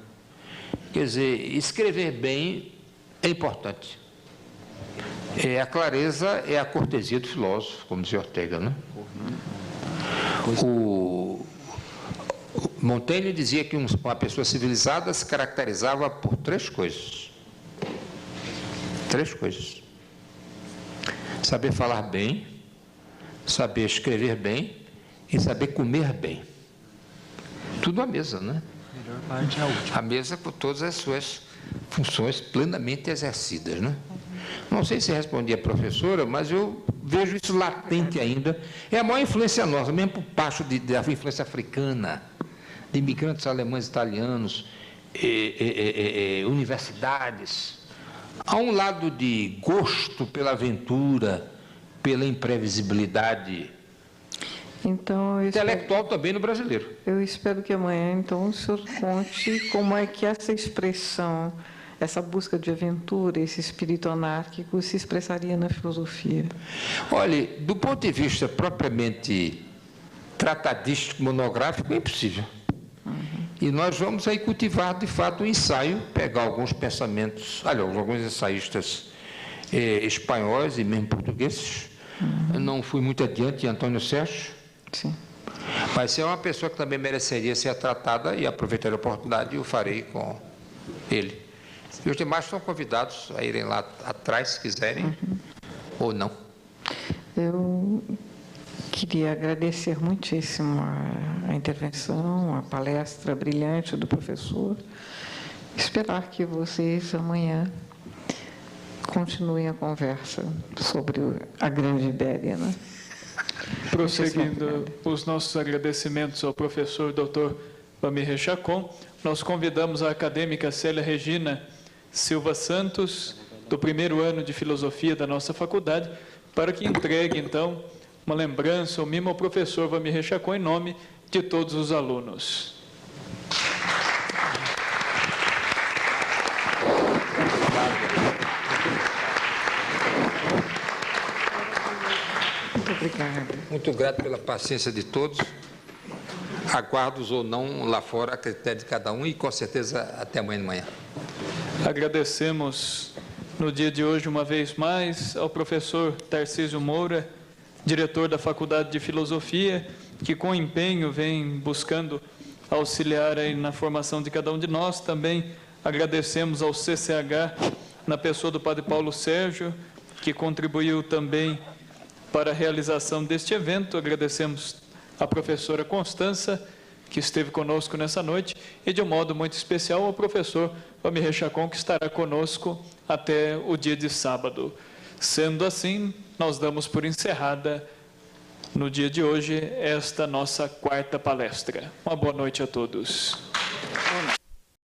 Quer dizer, escrever bem é importante. A clareza é a cortesia do filósofo, como dizia Ortega, né? O Montaigne dizia que uma pessoa civilizada se caracterizava por três coisas. Três coisas. Saber falar bem, saber escrever bem e saber comer bem. Tudo à mesa, né? A melhor parte é a última. A mesa com todas as suas funções plenamente exercidas, né? Não sei se respondi a professora, mas eu vejo isso latente ainda. É a maior influência nossa, mesmo por parte da influência africana, de imigrantes alemães, italianos, universidades. Há um lado de gosto pela aventura, pela imprevisibilidade Então, intelectual também no brasileiro. eu espero que amanhã, então, o senhor conte como é que essa expressão, essa busca de aventura, esse espírito anárquico se expressaria na filosofia. Olhe, do ponto de vista propriamente tratadístico, monográfico, é impossível. E nós vamos aí cultivar, de fato, o ensaio, pegar alguns pensamentos, aliás, alguns ensaístas espanhóis e mesmo portugueses. Eu não fui muito adiante em Antônio Sérgio, Sim. mas é uma pessoa que também mereceria ser tratada e aproveitarei a oportunidade e o farei com ele. E os demais são convidados a irem lá atrás, se quiserem, ou não. Eu queria agradecer muitíssimo a intervenção, a palestra brilhante do professor. Esperar que vocês amanhã continuem a conversa sobre a Grande Ibéria, né? Prosseguindo os nossos agradecimentos ao professor Dr. Vamir Chacon, nós convidamos a acadêmica Célia Regina Silva Santos, do primeiro ano de Filosofia da nossa faculdade, para que entregue, então, uma lembrança, um mimo ao professor Vamir Chacon em nome de todos os alunos. Muito obrigada. Muito grato pela paciência de todos. Aguardo-os ou não lá fora, a critério de cada um, e com certeza até amanhã de manhã. Agradecemos no dia de hoje, uma vez mais, ao professor Tarcísio Moura, diretor da Faculdade de Filosofia, que com empenho vem buscando auxiliar aí na formação de cada um de nós. Também agradecemos ao CCH, na pessoa do Padre Paulo Sérgio, que contribuiu também para a realização deste evento. Agradecemos à professora Constança, que esteve conosco nessa noite, e de um modo muito especial ao professor Vamir Chacon, que estará conosco até o dia de sábado. Sendo assim, nós damos por encerrada, no dia de hoje, esta nossa quarta palestra. Uma boa noite a todos.